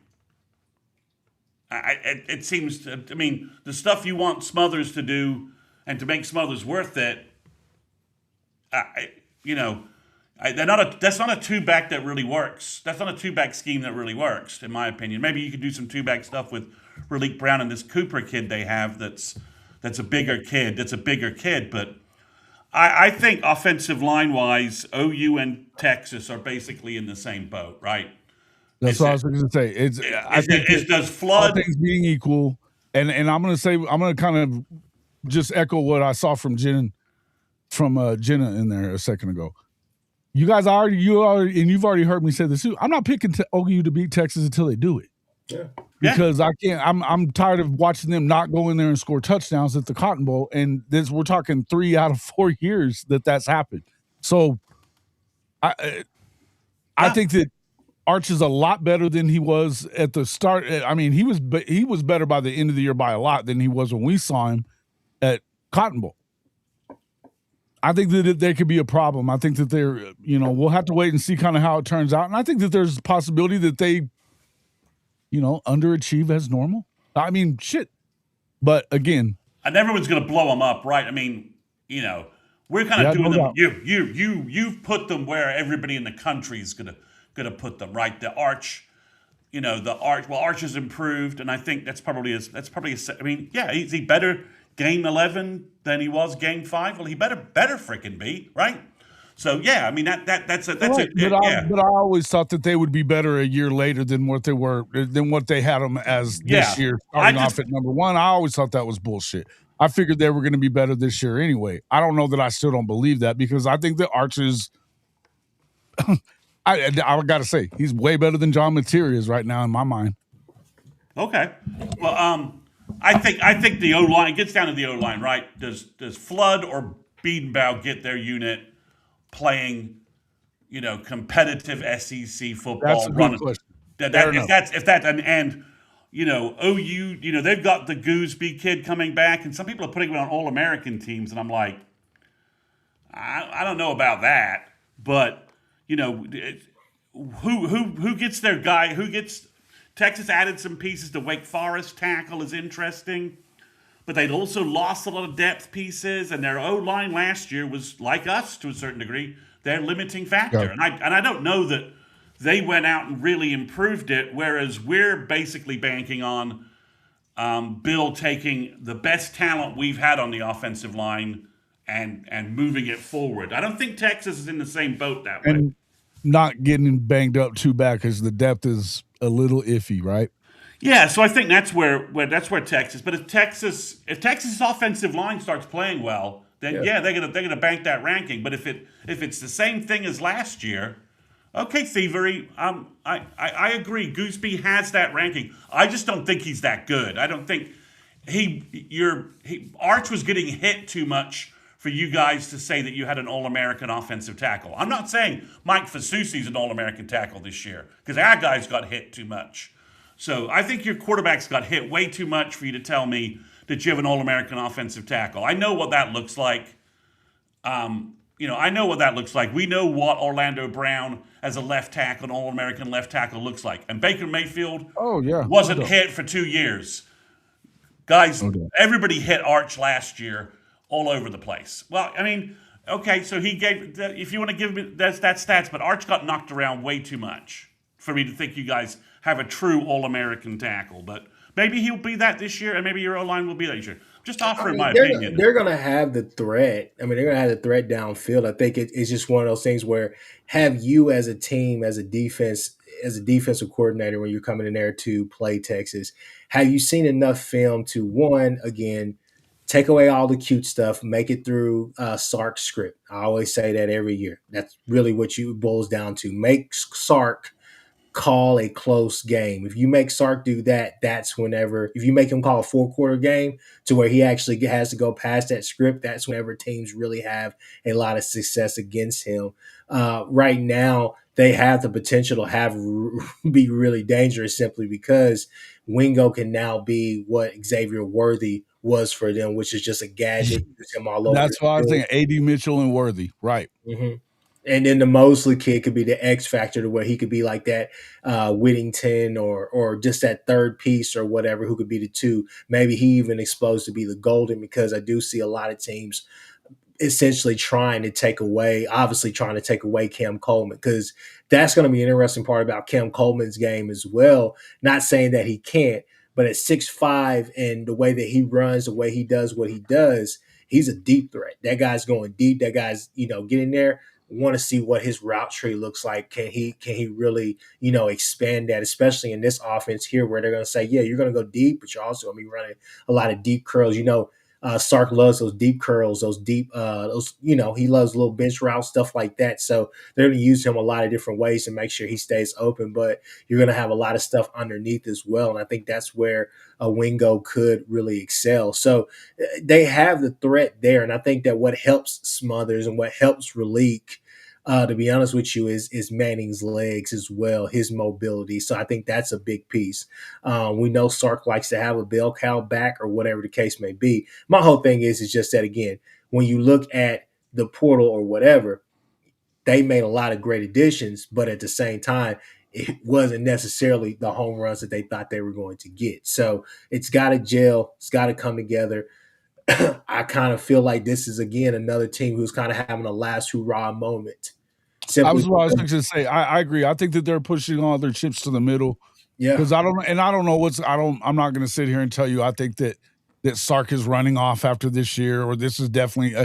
It seems to, I mean, the stuff you want Smothers to do and to make Smothers worth it, that's not a two-back that really works. That's not a two-back scheme that really works, in my opinion. Maybe you could do some two-back stuff with Raleek Brown and this Cooper kid they have that's a bigger kid, but I think offensive line-wise, OU and Texas are basically in the same boat, right? That's what I was going to say. I think does Flood all things being equal, and I'm going to kind of just echo what I saw from Jenna in there a second ago. You guys and you've already heard me say this too. I'm not picking OU to beat Texas until they do it. Yeah. Because I can't. I'm tired of watching them not go in there and score touchdowns at the Cotton Bowl, and we're talking 3 out of 4 years that's happened. So, I think that Arch is a lot better than he was at the start. I mean, he was better by the end of the year by a lot than he was when we saw him at Cotton Bowl. I think that there could be a problem. I think that we'll have to wait and see kind of how it turns out. And I think that there's a possibility that they, underachieve as normal. I mean, shit. But again, and everyone's going to blow them up, right? I mean, we're kind of doing them. You've put them where everybody in the country is going to put them, right? The Arch. Arch has improved, and I think that's probably I mean, yeah, is he better game 11 than he was game 5? Well, he better freaking be, right? So yeah, I mean that's right. But I always thought that they would be better a year later than what they had them as this year, starting off at number 1. I always thought that was bullshit. I figured they were going to be better this year anyway. I don't know that I still don't believe that because I think that Arch is. I got to say, he's way better than John Materia is right now in my mind. Okay. Well, I think the O-line, it gets down to the O-line, right? Does Flood or Biedenbaugh get their unit playing, competitive SEC football? That's a good question. OU, they've got the Gooseby kid coming back, and some people are putting him on All-American teams, and I'm like, I don't know about that, but who gets their guy? Who gets? Texas added some pieces. The Wake Forest tackle is interesting, but they'd also lost a lot of depth pieces, and their O-line last year was like us to a certain degree. Their limiting factor, Yeah. and I don't know that they went out and really improved it. Whereas we're basically banking on Bill taking the best talent we've had on the offensive line and moving it forward. I don't think Texas is in the same boat that way. And not getting banged up too bad because the depth is a little iffy, right? Yeah, so I think that's where Texas. But if Texas's offensive line starts playing well, then they're gonna bank that ranking. But if it's the same thing as last year, okay, Thievery, I agree. Gooseby has that ranking. I just don't think he's that good. I don't think Arch was getting hit too much for you guys to say that you had an All-American offensive tackle. I'm not saying Mike Fasusi's an All-American tackle this year because our guys got hit too much. So I think your quarterbacks got hit way too much for you to tell me that you have an All-American offensive tackle. I know what that looks like. I know what that looks like. We know what Orlando Brown as a left tackle, an All-American left tackle, looks like. And Baker Mayfield Oh yeah, wasn't hit for 2 years. Guys, No doubt. everybody hit Arch last year all over the place. Well, I mean, okay, so he gave, if you want to give me that stats, but Arch got knocked around way too much for me to think you guys have a true All-American tackle. But maybe he'll be that this year, and maybe your O-line will be that this year. Just offering my opinion. They're going to have the threat. I mean, they're going to have the threat downfield. I think it's just one of those things where have you as a team, as a defensive coordinator, when you're coming in there to play Texas, have you seen enough film to, one, again, take away all the cute stuff, make it through Sark's script? I always say that every year. That's really what you boils down to. Make Sark call a close game. If you make Sark do that, that's whenever, if you make him call a 4-quarter game to where he actually has to go past that script, that's whenever teams really have a lot of success against him. Right now, they have the potential to be really dangerous simply because Wingo can now be what Xavier Worthy was for them, which is just a gadget. Use him all over. That's why I was thinking A.D. Mitchell and Worthy, right? Mm-hmm. And then the Mosley kid could be the X factor to where he could be like that Whittington or just that third piece or whatever, who could be the two. Maybe he even exposed to be the golden, because I do see a lot of teams essentially trying to take away Cam Coleman, because that's going to be an interesting part about Cam Coleman's game as well. Not saying that he can't, but at 6'5" and the way that he runs, the way he does what he does, he's a deep threat. That guy's going deep. That guy's, getting there. Want to see what his route tree looks like. Can he really, expand that, especially in this offense here where they're going to say, yeah, you're going to go deep, but you're also going to be running a lot of deep curls. Sark loves those deep curls, those deep, he loves little bench routes, stuff like that. So they're going to use him a lot of different ways to make sure he stays open, but you're going to have a lot of stuff underneath as well. And I think that's where a Wingo could really excel. So they have the threat there. And I think that what helps Smothers and what helps Raleek, to be honest with you, is Manning's legs as well, his mobility. So I think that's a big piece. We know Sark likes to have a bell cow back or whatever the case may be. My whole thing is just that, again, when you look at the portal or whatever, they made a lot of great additions, but at the same time, it wasn't necessarily the home runs that they thought they were going to get. So it's got to gel. It's got to come together. I kind of feel like this is, again, another team who's kind of having a last hurrah moment. I was going to say, I agree. I think that they're pushing all their chips to the middle. Yeah. Because I'm not going to sit here and tell you I think that Sark is running off after this year, or this is definitely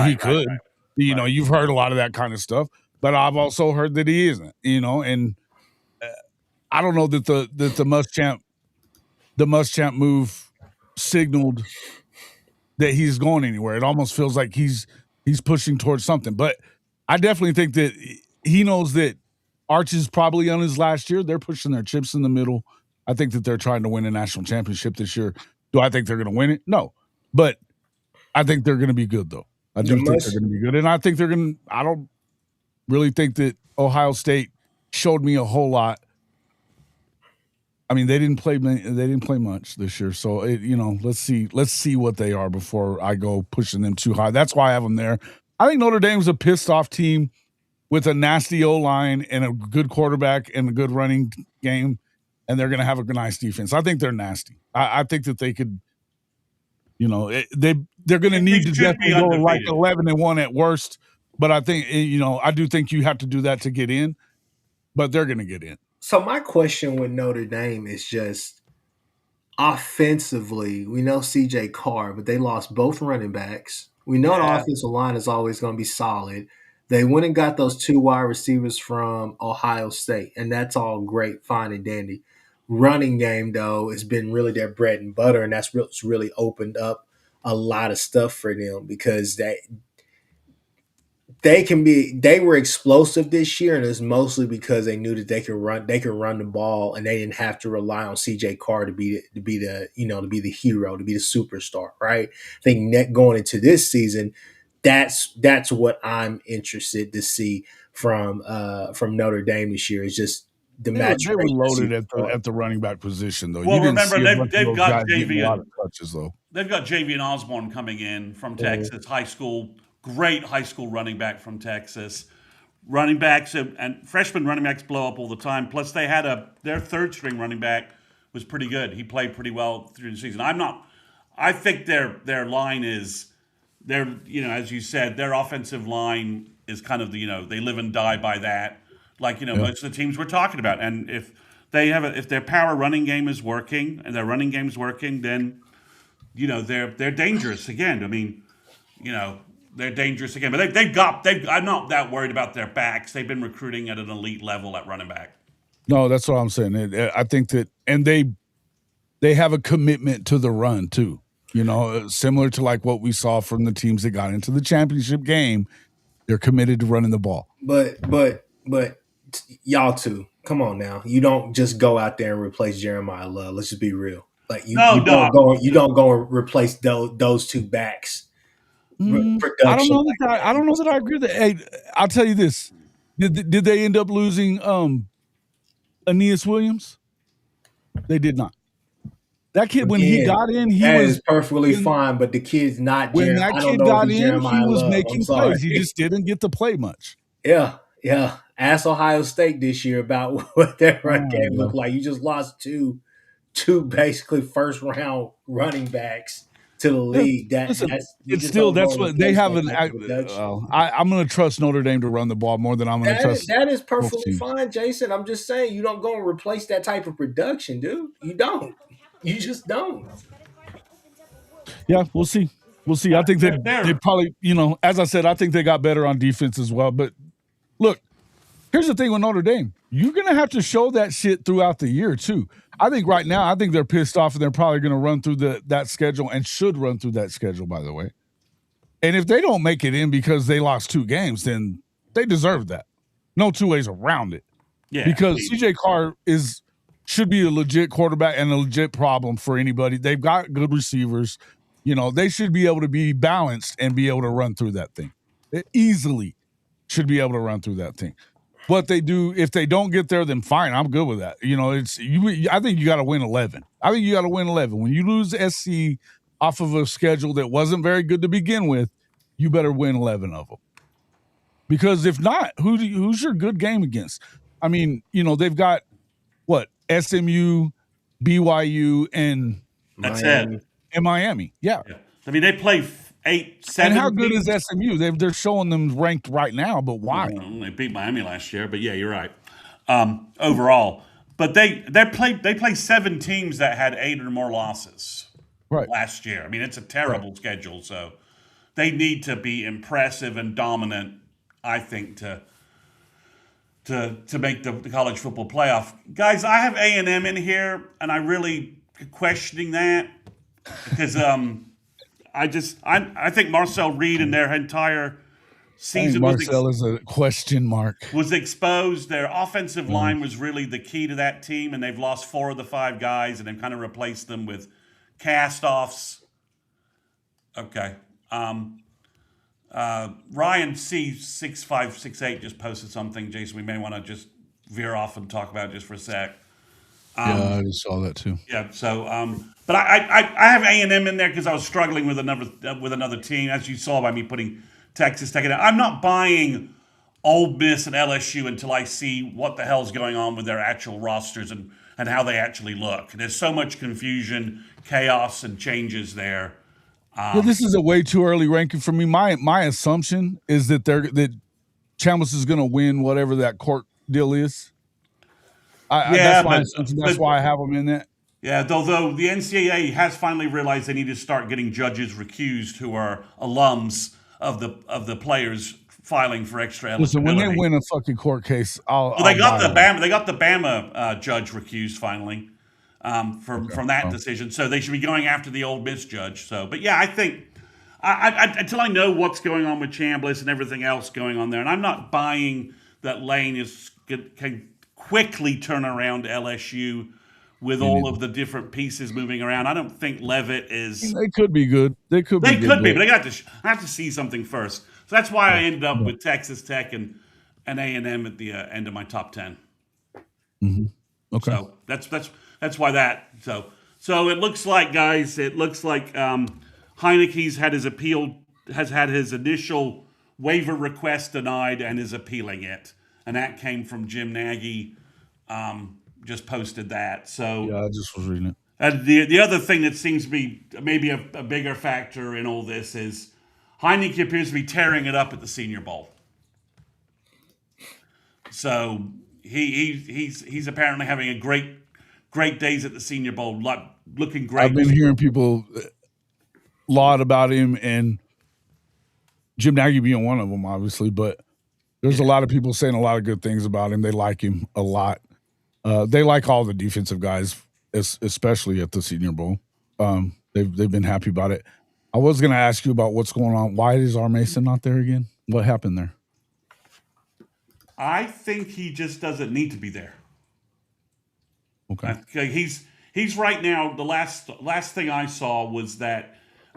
he could. Right. You've heard a lot of that kind of stuff, but I've also heard that he isn't. And I don't know that the Muschamp move signaled that he's going anywhere. It almost feels like he's pushing towards something, but I definitely think that he knows that Arch is probably on his last year. They're pushing their chips in the middle. I think that they're trying to win a national championship this year. Do I think they're going to win it? No. But I think they're going to be good, though. I do think they're going to be good. And I think I don't really think that Ohio State showed me a whole lot. I mean, they didn't play much this year. So, let's see what they are before I go pushing them too high. That's why I have them there. I think Notre Dame's a pissed off team with a nasty O-line and a good quarterback and a good running game, and they're going to have a nice defense. I think they're nasty. I think that they could, they're going to need to definitely go like 11-1 at worst. But I think, I do think you have to do that to get in, but they're going to get in. So my question with Notre Dame is just offensively, we know C.J. Carr, but they lost both running backs. We know the offensive line is always going to be solid. They went and got those 2 wide receivers from Ohio State, and that's all great, fine, and dandy. Running game, though, has been really their bread and butter, and that's really opened up a lot of stuff for them, because they were explosive this year, and it's mostly because they knew that they could run the ball, and they didn't have to rely on CJ Carr to be the hero, to be the superstar, right? I think going into this season, that's what I'm interested to see from Notre Dame this year. Is just the match. They were loaded at the running back position, though. Well, remember they've got a lot of touches, though. They've got Javian Osborne coming in from Texas high school great high school running back from Texas. Running backs and freshman running backs blow up all the time. Plus, they had their third string running back was pretty good. He played pretty well through the season. I think their line is as you said, their offensive line is kind of they live and die by that. Like most of the teams we're talking about, and if if their power running game is working and their running game's working, then they're dangerous again. I mean, they're dangerous again. But I'm not that worried about their backs. They've been recruiting at an elite level at running back. No, that's what I'm saying. I think that, and they have a commitment to the run too. Similar to like what we saw from the teams that got into the championship game. They're committed to running the ball. But y'all too, come on now. You don't just go out there and replace Jeremiah Love. Let's just be real. Like you don't go and replace those two backs. I don't know that I agree with that. Hey, I'll tell you this: did they end up losing Aeneas Williams? They did not. That kid, when he got in, was perfectly fine. But the kid's not. When that kid got in, he was making plays. He just didn't get to play much. Yeah. Ask Ohio State this year about what their run game looked like. You just lost two basically first round running backs to the league. That's what they have. I'm going to trust Notre Dame to run the ball more than I'm going to trust. That is perfectly fine, Jason. I'm just saying you don't go and replace that type of production, dude. You don't. You just don't. Yeah, we'll see. I think they probably, as I said, I think they got better on defense as well. But look, here's the thing with Notre Dame. You're going to have to show that shit throughout the year, too. I think right now, they're pissed off and they're probably going to run through that schedule and should run through that schedule, by the way. And if they don't make it in because they lost 2 games, then they deserve that. No two ways around it. Yeah, because CJ Carr should be a legit quarterback and a legit problem for anybody. They've got good receivers. They should be able to be balanced and be able to run through that thing. They easily should be able to run through that thing. What they do, if they don't get there, then fine. I'm good with that. I think you got to win 11. When you lose SC off of a schedule that wasn't very good to begin with, you better win 11 of them. Because if not, who's your good game against? I mean, they've got what? SMU, BYU, and that's Miami. it. And Miami. Yeah. I mean, they play 8, 7. And how good is SMU? They're showing them ranked right now, but why? They beat Miami last year, but yeah, you're right. Overall, but they play 7 teams that had 8 or more losses last year. I mean, it's a terrible schedule, so they need to be impressive and dominant, I think, to make the college football playoff. Guys, I have A&M in here, and I really questioning that because I think Marcel Reed and their entire season Marcel is a question mark. Was exposed. Their offensive line was really the key to that team, and they've lost 4 of the 5 guys, and they've kind of replaced them with cast-offs. Okay. Ryan C6568 just posted something, Jason, we may want to just veer off and talk about it just for a sec. I just saw that too. Yeah, so but I have A&M in there because I was struggling with another team, as you saw by me putting Texas Tech in. I'm not buying Ole Miss and LSU until I see what the hell's going on with their actual rosters and how they actually look. There's so much confusion, chaos, and changes there. This is a way too early ranking for me. My assumption is that Chambliss is going to win whatever that court deal is. That's why I have them in that. Yeah, although the NCAA has finally realized they need to start getting judges recused who are alums of the players filing for extra eligibility. Listen, when they win a fucking court case, they got the Bama judge recused finally. From that decision, so they should be going after the Ole Miss judge. So, but yeah, I think until I know what's going on with Chambliss and everything else going on there, and I'm not buying that Lane can quickly turn around LSU with all of the different pieces moving around. I don't think Levitt is. They could be good. They could be, but I have to see something first. So that's why I ended up with Texas Tech and A&M at the end of my top 10. Mm-hmm. Okay. So that's why that. So it looks like, guys, Heineke's had his appeal has had his initial waiver request denied and is appealing it. And that came from Jim Nagy. Just posted that. So Yeah, I just was reading it. and the other thing that seems to be maybe a bigger factor in all this is Heineke appears to be tearing it up at the Senior Bowl. So he's apparently having a great days at the Senior Bowl, looking great. I've been hearing people laud about him, and Jim Nagy being one of them, obviously. But there's a lot of people saying a lot of good things about him. They like him a lot. They like all the defensive guys, especially at the Senior Bowl. They've been happy about it. I was going to ask you about what's going on. Why is R. Mason not there again? What happened there? I think he just doesn't need to be there. Okay. He's right now. The last thing I saw was that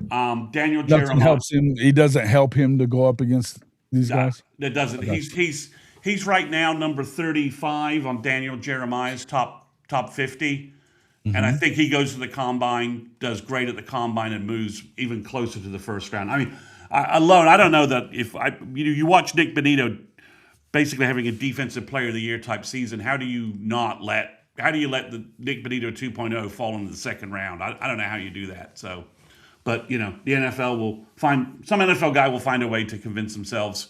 Daniel Nothing Jeremiah helps him. He doesn't help him to go up against these guys. That doesn't. He's right now number 35 on Daniel Jeremiah's top 50. And I think he goes to the combine, does great at the combine, and moves even closer to the first round. I mean, I don't know that if you watch Nick Bonito basically having a defensive player of the year type season, how do you let the Nick Bonito 2.0 fall into the second round? I don't know how you do that. So, but the NFL will some NFL guy will find a way to convince themselves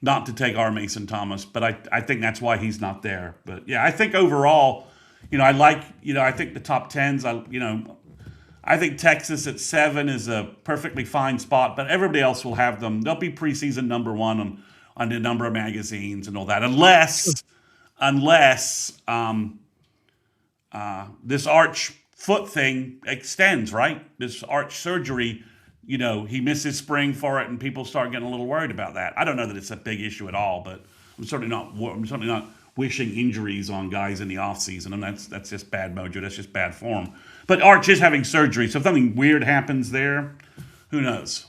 not to take R. Mason Thomas. But I think that's why he's not there. But yeah, I think overall, I think the top 10s, I think Texas at 7 is a perfectly fine spot, but everybody else will have them. They'll be preseason number 1 on a number of magazines and all that, unless this arch foot thing extends, right? This arch surgery, he misses spring for it, and people start getting a little worried about that. I don't know that it's a big issue at all, but I'm certainly not wishing injuries on guys in the offseason, and that's just bad mojo. That's just bad form. But Arch is having surgery, so if something weird happens there, who knows?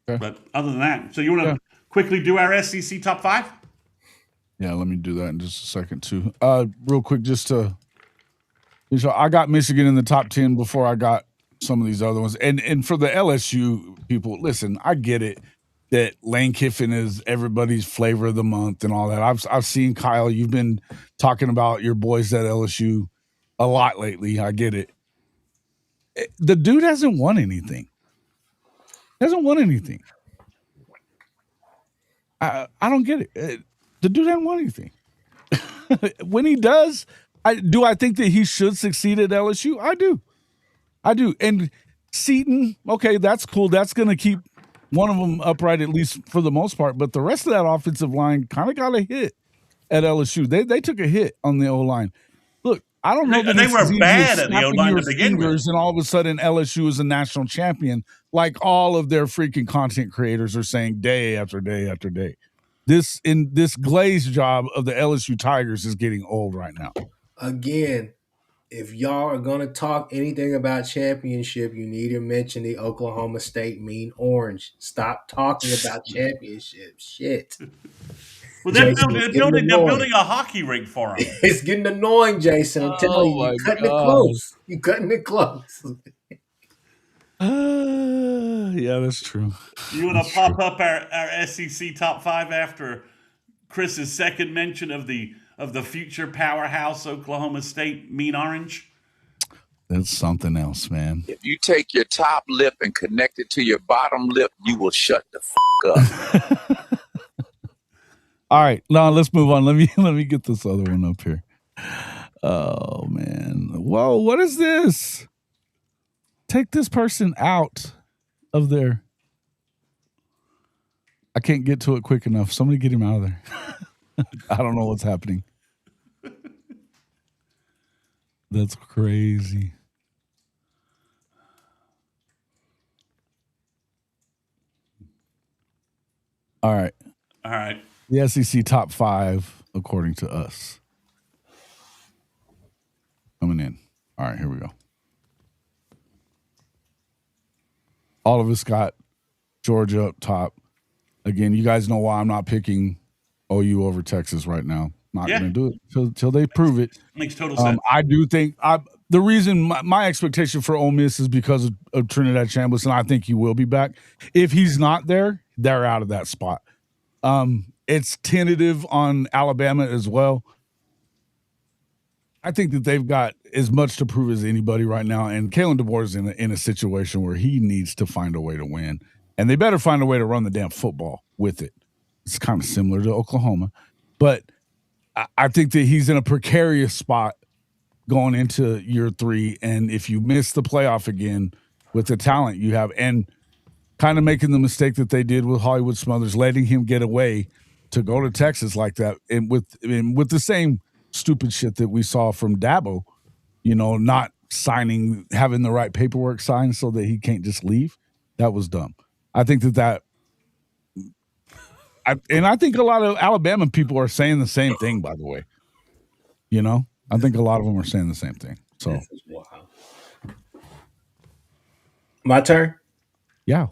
Okay. But other than that, so you want to quickly do our SEC top 5? Yeah, let me do that in just a second too. Real quick, I got Michigan in the top 10 before I got some of these other ones. And for the LSU people, listen, I get it that Lane Kiffin is everybody's flavor of the month and all that. I've seen, Kyle, you've been talking about your boys at LSU a lot lately. I get it. The dude hasn't won anything. I don't get it. The dude hasn't won anything. When he does, I think that he should succeed at LSU? I do. And Seton, okay, that's cool. That's going to keep one of them upright, at least for the most part. But the rest of that offensive line kind of got a hit at LSU. They took a hit on the O-line. Look, I don't know that they were bad at the O-line to begin with. And all of a sudden, LSU is a national champion, like all of their freaking content creators are saying day after day after day. This glaze job of the LSU Tigers is getting old right now. Again, if y'all are going to talk anything about championship, you need to mention the Oklahoma State Mean Orange. Stop talking about championship shit. Well, they're building a hockey rink for him. It's getting annoying, Jason. I'm telling you, you're cutting it close. You're cutting it close. Yeah, that's true. You want to pop up our SEC top 5 after Chris's second mention of the future powerhouse Oklahoma State Mean Orange? That's something else, man. If you take your top lip and connect it to your bottom lip, you will shut the up. All right, now let's move on. Let me get this other one up here. Oh man, whoa! What is this? Take this person out of there. I can't get to it quick enough. Somebody get him out of there. I don't know what's happening. That's crazy. All right. The SEC top 5, according to us. Coming in. All right, here we go. All of us got Georgia up top. Again, you guys know why I'm not picking OU over Texas right now. Not going to do it until they prove it. Makes total sense. I do think the reason my expectation for Ole Miss is because of Trinidad Chambliss, and I think he will be back. If he's not there, they're out of that spot. It's tentative on Alabama as well. I think that they've got as much to prove as anybody right now, and Kalen DeBoer is in a situation where he needs to find a way to win, and they better find a way to run the damn football with it. It's kind of similar to Oklahoma, but I think that he's in a precarious spot going into year 3, and if you miss the playoff again with the talent you have, and kind of making the mistake that they did with Hollywood Smothers, letting him get away to go to Texas like that, and with the same stupid shit that we saw from Dabo, not having the right paperwork signed so that he can't just leave. That was dumb. I think I think a lot of Alabama people are saying the same thing, by the way. I think a lot of them are saying the same thing. So, wow. My turn? Yeah.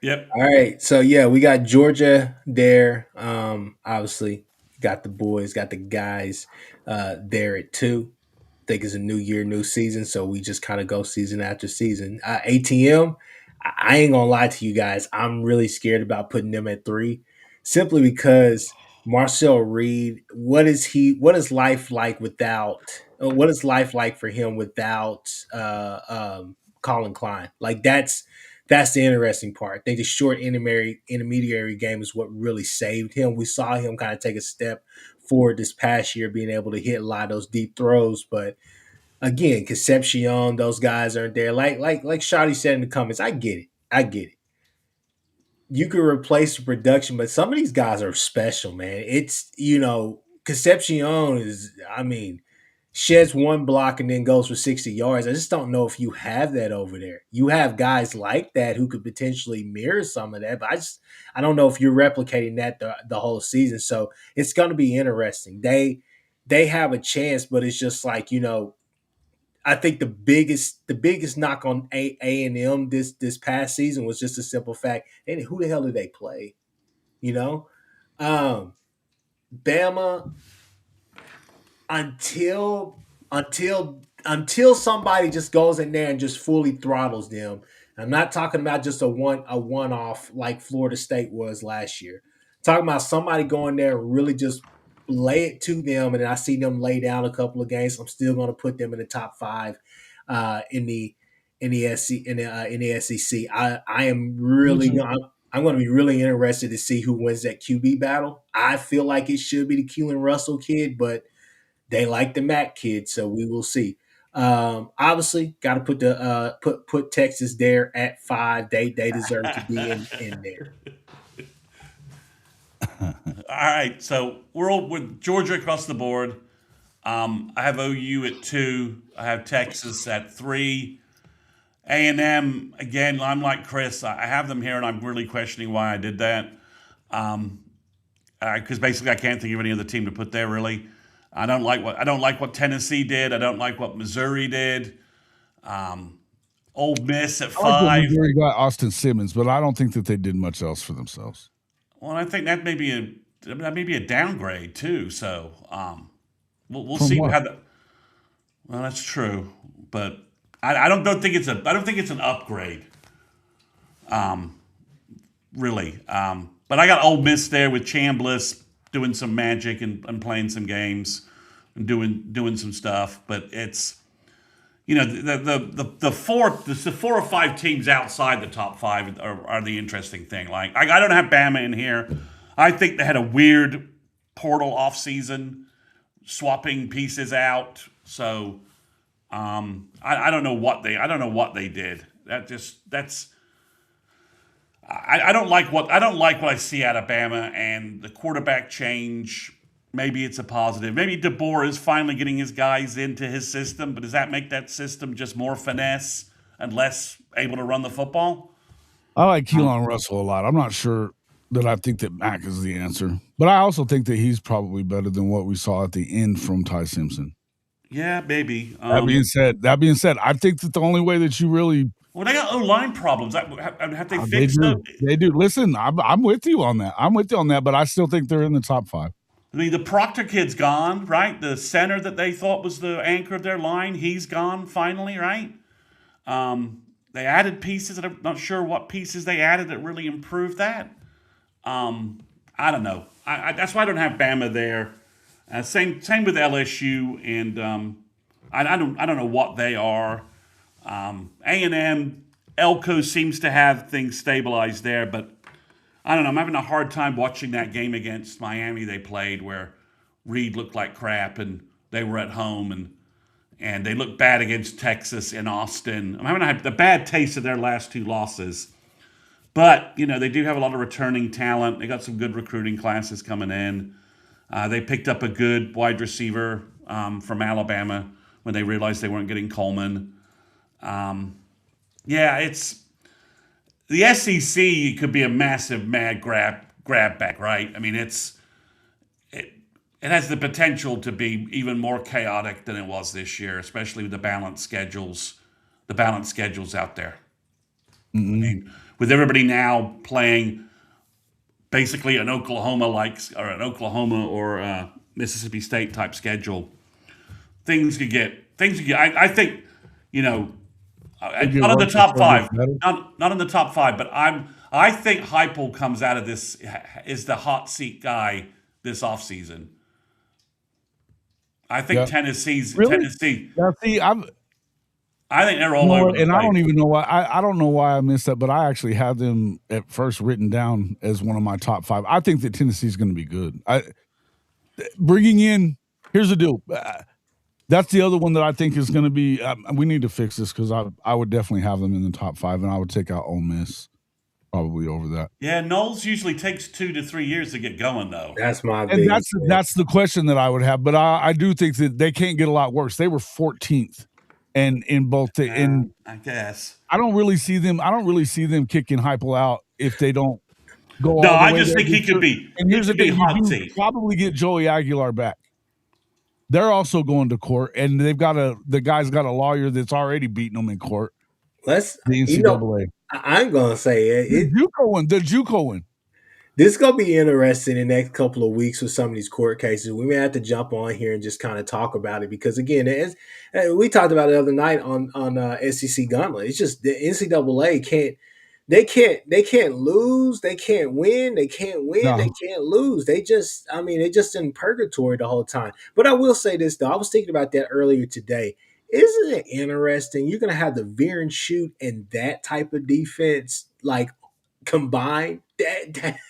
Yep. All right. So, yeah, we got Georgia there. Obviously, got the boys, got the guys there at 2. I think it's a new year, new season. So, we just kind of go season after season. ATM, I ain't going to lie to you guys. I'm really scared about putting them at 3 simply because Marcel Reed, what is life like for him without Colin Klein? Like that's the interesting part. I think the short intermediary game is what really saved him. We saw him kind of take a step forward this past year, being able to hit a lot of those deep throws. But again, Concepcion, those guys aren't there. Like Shotty said in the comments, I get it. You can replace the production, but some of these guys are special, man. It's, Concepcion is, sheds one block and then goes for 60 yards. I just don't know if you have that over there. You have guys like that who could potentially mirror some of that, but I don't know if you're replicating that the whole season. So it's going to be interesting. They have a chance, but it's just like, I think the biggest knock on A&M this past season was just a simple fact. And who the hell did they play? Bama, until somebody just goes in there and just fully throttles them. I'm not talking about just a one-off like Florida State was last year. I'm talking about somebody going there and really just lay it to them, and I see them lay down a couple of games. I'm still going to put them in the top 5 in the SEC. I am really I'm going to be really interested to see who wins that QB battle. I feel like it should be the Keelan Russell kid, but they like the Mac kid, so we will see. Obviously, got to put the put Texas there at 5. They deserve to be in there. All right, so we're all with Georgia across the board. I have OU at 2. I have Texas at 3. A&M, again, I'm like Chris. I have them here, and I'm really questioning why I did that. Because basically I can't think of any other team to put there, really. I don't like what Tennessee did. I don't like what Missouri did. Ole Miss at 5. Missouri got Austin Simmons, but I don't think that they did much else for themselves. Well, I think that may be a downgrade too. So we'll see how that. Well, that's true, but I don't think it's an upgrade. Really. But I got Ole Miss there with Chambliss doing some magic and playing some games and doing some stuff. But it's the 4 or 5 teams outside the top 5 are the interesting thing. Like I don't have Bama in here. I think they had a weird portal offseason, swapping pieces out. So I don't know what they did. I don't like what I see out of Bama, and the quarterback change. Maybe it's a positive. Maybe DeBoer is finally getting his guys into his system, but does that make that system just more finesse and less able to run the football? I like Keelan Russell a lot. I'm not sure that I think that Mac is the answer, but I also think that he's probably better than what we saw at the end from Ty Simpson. Yeah, maybe. That being said, I think that the only way that you really they got O-line problems. Have they fixed them? They do. Listen, I'm with you on that. But I still think they're in the top 5. I mean, the Proctor kid's gone, right? The center that they thought was the anchor of their line, he's gone finally, right? They added pieces, and I'm not sure what pieces they added that really improved that. I don't know. That's why I don't have Bama there. Same with LSU, and I don't know what they are. A&M, Elko seems to have things stabilized there, but I don't know. I'm having a hard time watching that game against Miami they played, where Reed looked like crap, and they were at home, and they looked bad against Texas and Austin. I'm having the bad taste of their last two losses. But, they do have a lot of returning talent. They got some good recruiting classes coming in. They picked up a good wide receiver from Alabama when they realized they weren't getting Coleman. It's the SEC could be a massive mad grab back, right? I mean, it has the potential to be even more chaotic than it was this year, especially with the balanced schedules out there. Mm-hmm. I mean, with everybody now playing basically an Oklahoma or Mississippi State type schedule, things could get. I think, not in the top five, not in the top five, but I think Heupel comes out of this is the hot seat guy this offseason. I think Tennessee. Now, see, I think they're all over the and place. I don't even know why. I don't know why I missed that, but I actually had them at first written down as one of my top five. I think that Tennessee's going to be good. Bringing in, here's the deal. That's the other one that I think is going to be. We need to fix this because I would definitely have them in the top five, and I would take out Ole Miss probably over that. Yeah, Knowles usually takes 2 to 3 years to get going, though. That's my and that's the question that I would have. But I do think that they can't get a lot worse. They were 14th. And in both, I guess I don't really see them kicking Heupel out if they don't go. No, all the I way just there. think he could be. And here's the thing: hot you seat. probably get Joey Aguilar back. They're also going to court, and they've got the guy's got a lawyer that's already beating them in court. The NCAA. I'm gonna say the JUCO one. This is going to be interesting in the next couple of weeks with some of these court cases. We may have to jump on here and just kind of talk about it because, again, we talked about it the other night on SEC Gauntlet. It's just the NCAA can't lose, they can't win, they can't lose. They just in purgatory the whole time. But I will say this, though. I was thinking about that earlier today. Isn't it interesting? You're going to have the veer and shoot and that type of defense, like, combined.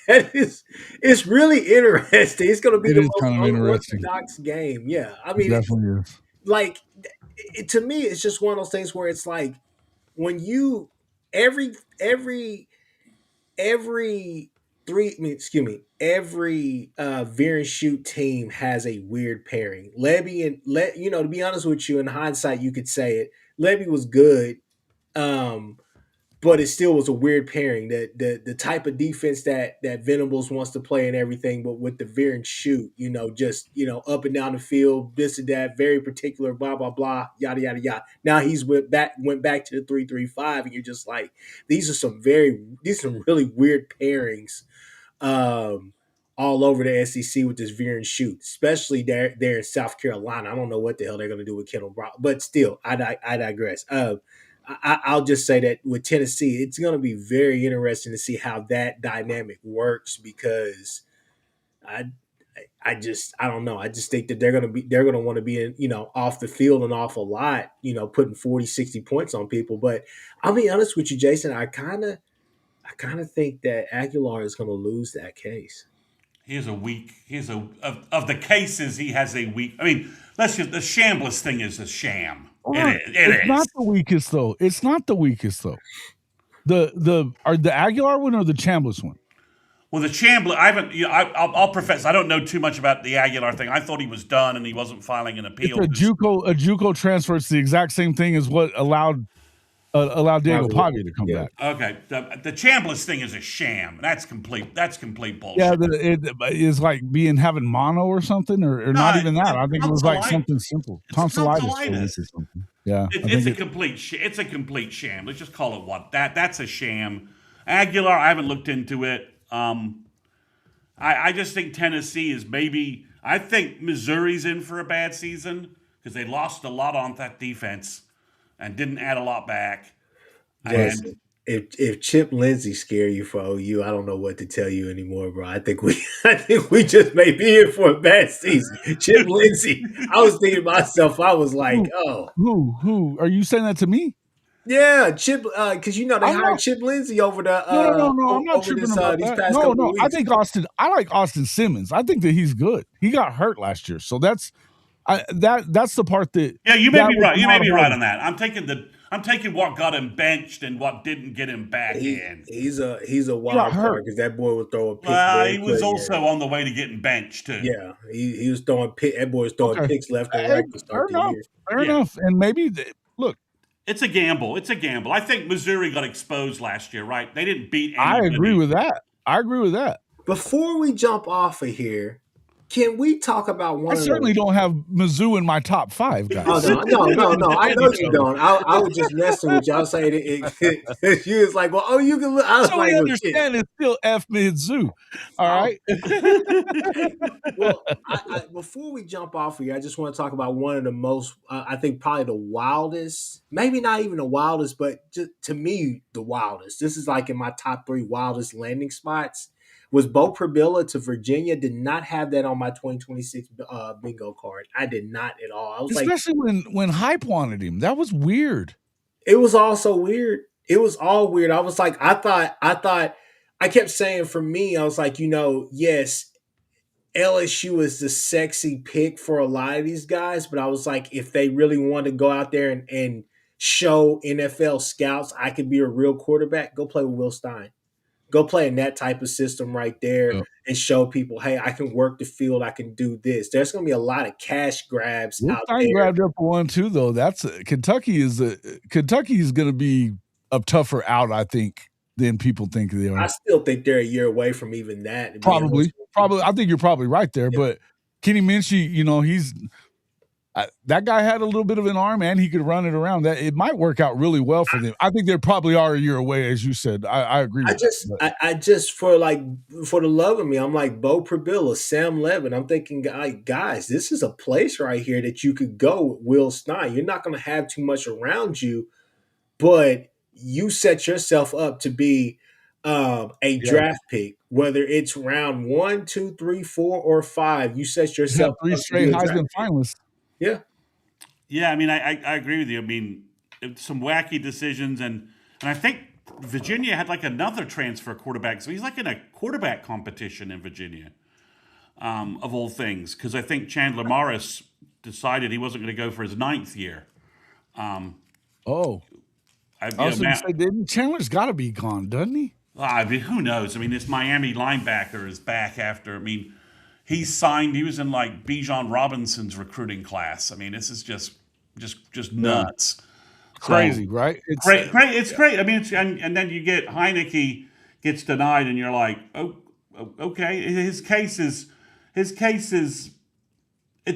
It's really interesting. It's going to be the most unorthodox game. Yeah, I mean, it definitely is. Like, to me, it's just one of those things where it's like when you every veer and shoot team has a weird pairing. Lebby and to be honest with you, in hindsight, you could say it. Lebby was good. But it still was a weird pairing. The type of defense that Venables wants to play and everything, but with the veer and shoot, up and down the field, this and that, very particular, blah blah blah, yada yada yada. Now he's went back to the 3-3-5, and you're just like, these are some really weird pairings, all over the SEC with this veer and shoot, especially there in South Carolina. I don't know what the hell they're going to do with Kendall Brown, but still, I digress. I'll just say that with Tennessee, it's going to be very interesting to see how that dynamic works because I don't know. I just think that they're going to want to be in, off the field an awful lot, putting 40, 60 points on people. But I'll be honest with you, Jason, I kind of think that Aguilar is going to lose that case. Of the cases, he has a weak. I mean, the Chambliss thing is a sham. It's not the weakest though. It's not the weakest though. The Aguilar one or the Chambliss one? Well, the Chambliss, I haven't. I'll profess I don't know too much about the Aguilar thing. I thought he was done and he wasn't filing an appeal. It's a JUCO transfer. It's the exact same thing as what allowed Diego Pavia to come back. Okay, the Chambliss thing is a sham. That's complete bullshit. Yeah, it is like having mono or something, or not even that. I think it was like something simple, tonsillitis or something. Yeah, it's a complete sham. Let's just call it what that's a sham. Aguilar, I haven't looked into it. I just think Tennessee is maybe. I think Missouri's in for a bad season because they lost a lot on that defense and didn't add a lot back. Jason, And if Chip Lindsey scare you for OU, I don't know what to tell you anymore, bro. I think we just may be in for a bad season. Chip Lindsey. I was thinking to myself, I was like, oh. Who? Are you saying that to me? Yeah, Chip, because they I'm hired not. Chip Lindsey over the No. I'm not over tripping this about these that. past No, couple of no. I weeks. think Austin. I like Austin Simmons. I think that he's good. He got hurt last year, so that's the part that. yeah, you may that be was right. You may not be about right him. on that. I'm taking what got him benched and what didn't get him back in. He's a wild got hurt. card because that boy was throwing picks very He was quick. also on the way to getting benched too. Yeah, he was throwing that boy was throwing Okay. picks left and Hey, right to start the year. Fair Yeah. enough. And maybe look, It's a gamble. I think Missouri got exposed last year, right? They didn't beat I anybody. agree with that. Before we jump off of here, can we talk about one I of certainly the? don't have Mizzou in my top 5, guys. Oh no! I know you don't. I was just messing with you. I was saying it you was like, well, you can look. I was So like, we well, understand it's still F Mizzou. All right. Well, before we jump off here, I just want to talk about one of the most, I think, probably the wildest, maybe not even the wildest, but just to me, the wildest. This is like in my top 3 wildest landing spots. Was Bo Prabilla to Virginia. Did not have that on my 2026 bingo card. I did not at all. I was Especially when Hype wanted him. That was weird. it was also weird. It was all weird. I was like, I thought, I kept saying for me, I was like, yes, LSU is the sexy pick for a lot of these guys, but I was like, if they really want to go out there and show NFL scouts I could be a real quarterback, go play with Will Stein. Go play in that type of system right there and show people, hey, I can work the field. I can do this. There's going to be a lot of cash grabs Will out Stein there. grabbed up one too, though. That's Kentucky is going to be a tougher out, I think, than people think they are. I still think they're a year away from even that. Probably. I think you're probably right there. Yeah. But Kenny Minchie, he's that guy had a little bit of an arm and he could run it around. That it might work out really well for them. I think they probably are a year away, as you said. I agree with that. I just for the love of me, I'm like Bo Prabilla, Sam Levin. I'm thinking, guys, this is a place right here that you could go with Will Stein. You're not going to have too much around you, but you set yourself up to be a draft pick, whether it's round 1, 2, 3, 4, or 5. You set yourself up 3 straight Heisman finalists. Yeah. Yeah, I mean, I agree with you. I mean, some wacky decisions, and I think Virginia had like another transfer quarterback, so he's like in a quarterback competition in Virginia, of all things, because I think Chandler Morris decided he wasn't going to go for his 9th year. I was going to say, Chandler's got to be gone, doesn't he? I mean, who knows? I mean, this Miami linebacker is back after. I mean, he signed. He was in like Bijan Robinson's recruiting class. I mean, this is just nuts. Crazy, right? It's great. It's great. I mean, and then you get Heineke gets denied, and you're like, oh, okay. His case is. It's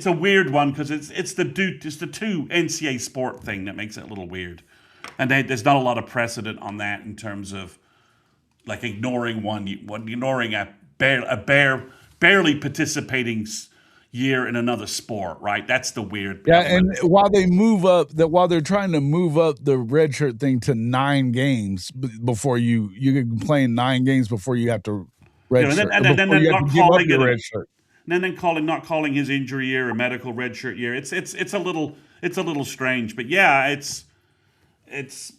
a weird one because it's the 2 NCAA sport thing that makes it a little weird, and there's not a lot of precedent on that in terms of like ignoring a barely participating year in another sport, right? That's the weird. Yeah, and while they're trying to move up the redshirt thing to 9 games before you can play in 9 games before you have to redshirt, and then not calling it redshirt. And then not calling his injury year a medical redshirt year. It's a little strange, but yeah, it's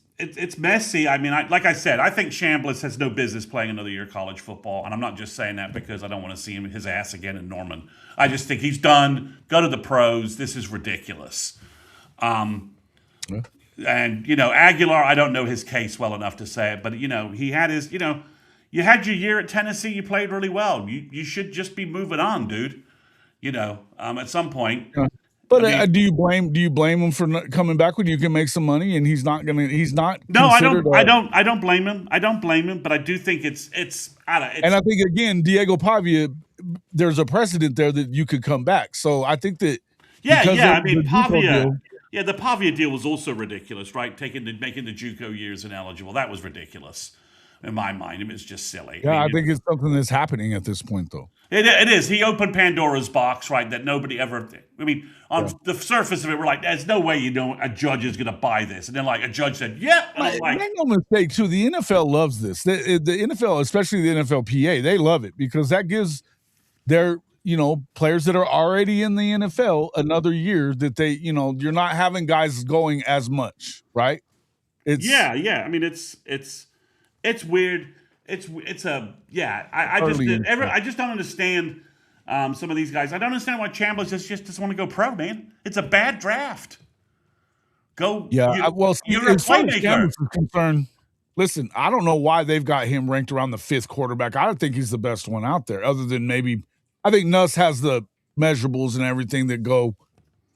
messy. I mean, like I said, I think Chambliss has no business playing another year of college football, and I'm not just saying that because I don't want to see his ass again in Norman. I just think he's done. Go to the pros. This is ridiculous. And Aguilar, I don't know his case well enough to say it, but he had his. You had your year at Tennessee. You played really well. You should just be moving on, dude. At some point. But do you blame him for coming back when you can make some money and he's not? No, I don't blame him. I don't blame him, but I do think it's. And I think again, Diego Pavia, there's a precedent there that you could come back. So I think that. I mean, Pavia. The Pavia deal was also ridiculous, right? Making the JUCO years ineligible. That was ridiculous. in my mind. I mean, it's just silly. Yeah, I mean, think it's something that's happening at this point, though. it is. He opened Pandora's box, right? That nobody ever. I mean, on Yeah. the surface of it, we're like, "There's no way a judge is going to buy this." And then, like, a judge said, "Yeah," and I'm like, Make no mistake, too. The NFL loves this. The NFL, especially the NFLPA, they love it because that gives their players that are already in the NFL another year that they you're not having guys going as much, right? yeah. I mean, it's weird. I just don't understand some of these guys. I don't understand why Chambliss just doesn't want to go pro, man. It's a bad draft. Go. Yeah. You're a as far as playmaker. Chambliss is concerned, listen, I don't know why they've got him ranked around the 5th quarterback. I don't think he's the best one out there, other than maybe I think Nuss has the measurables and everything that go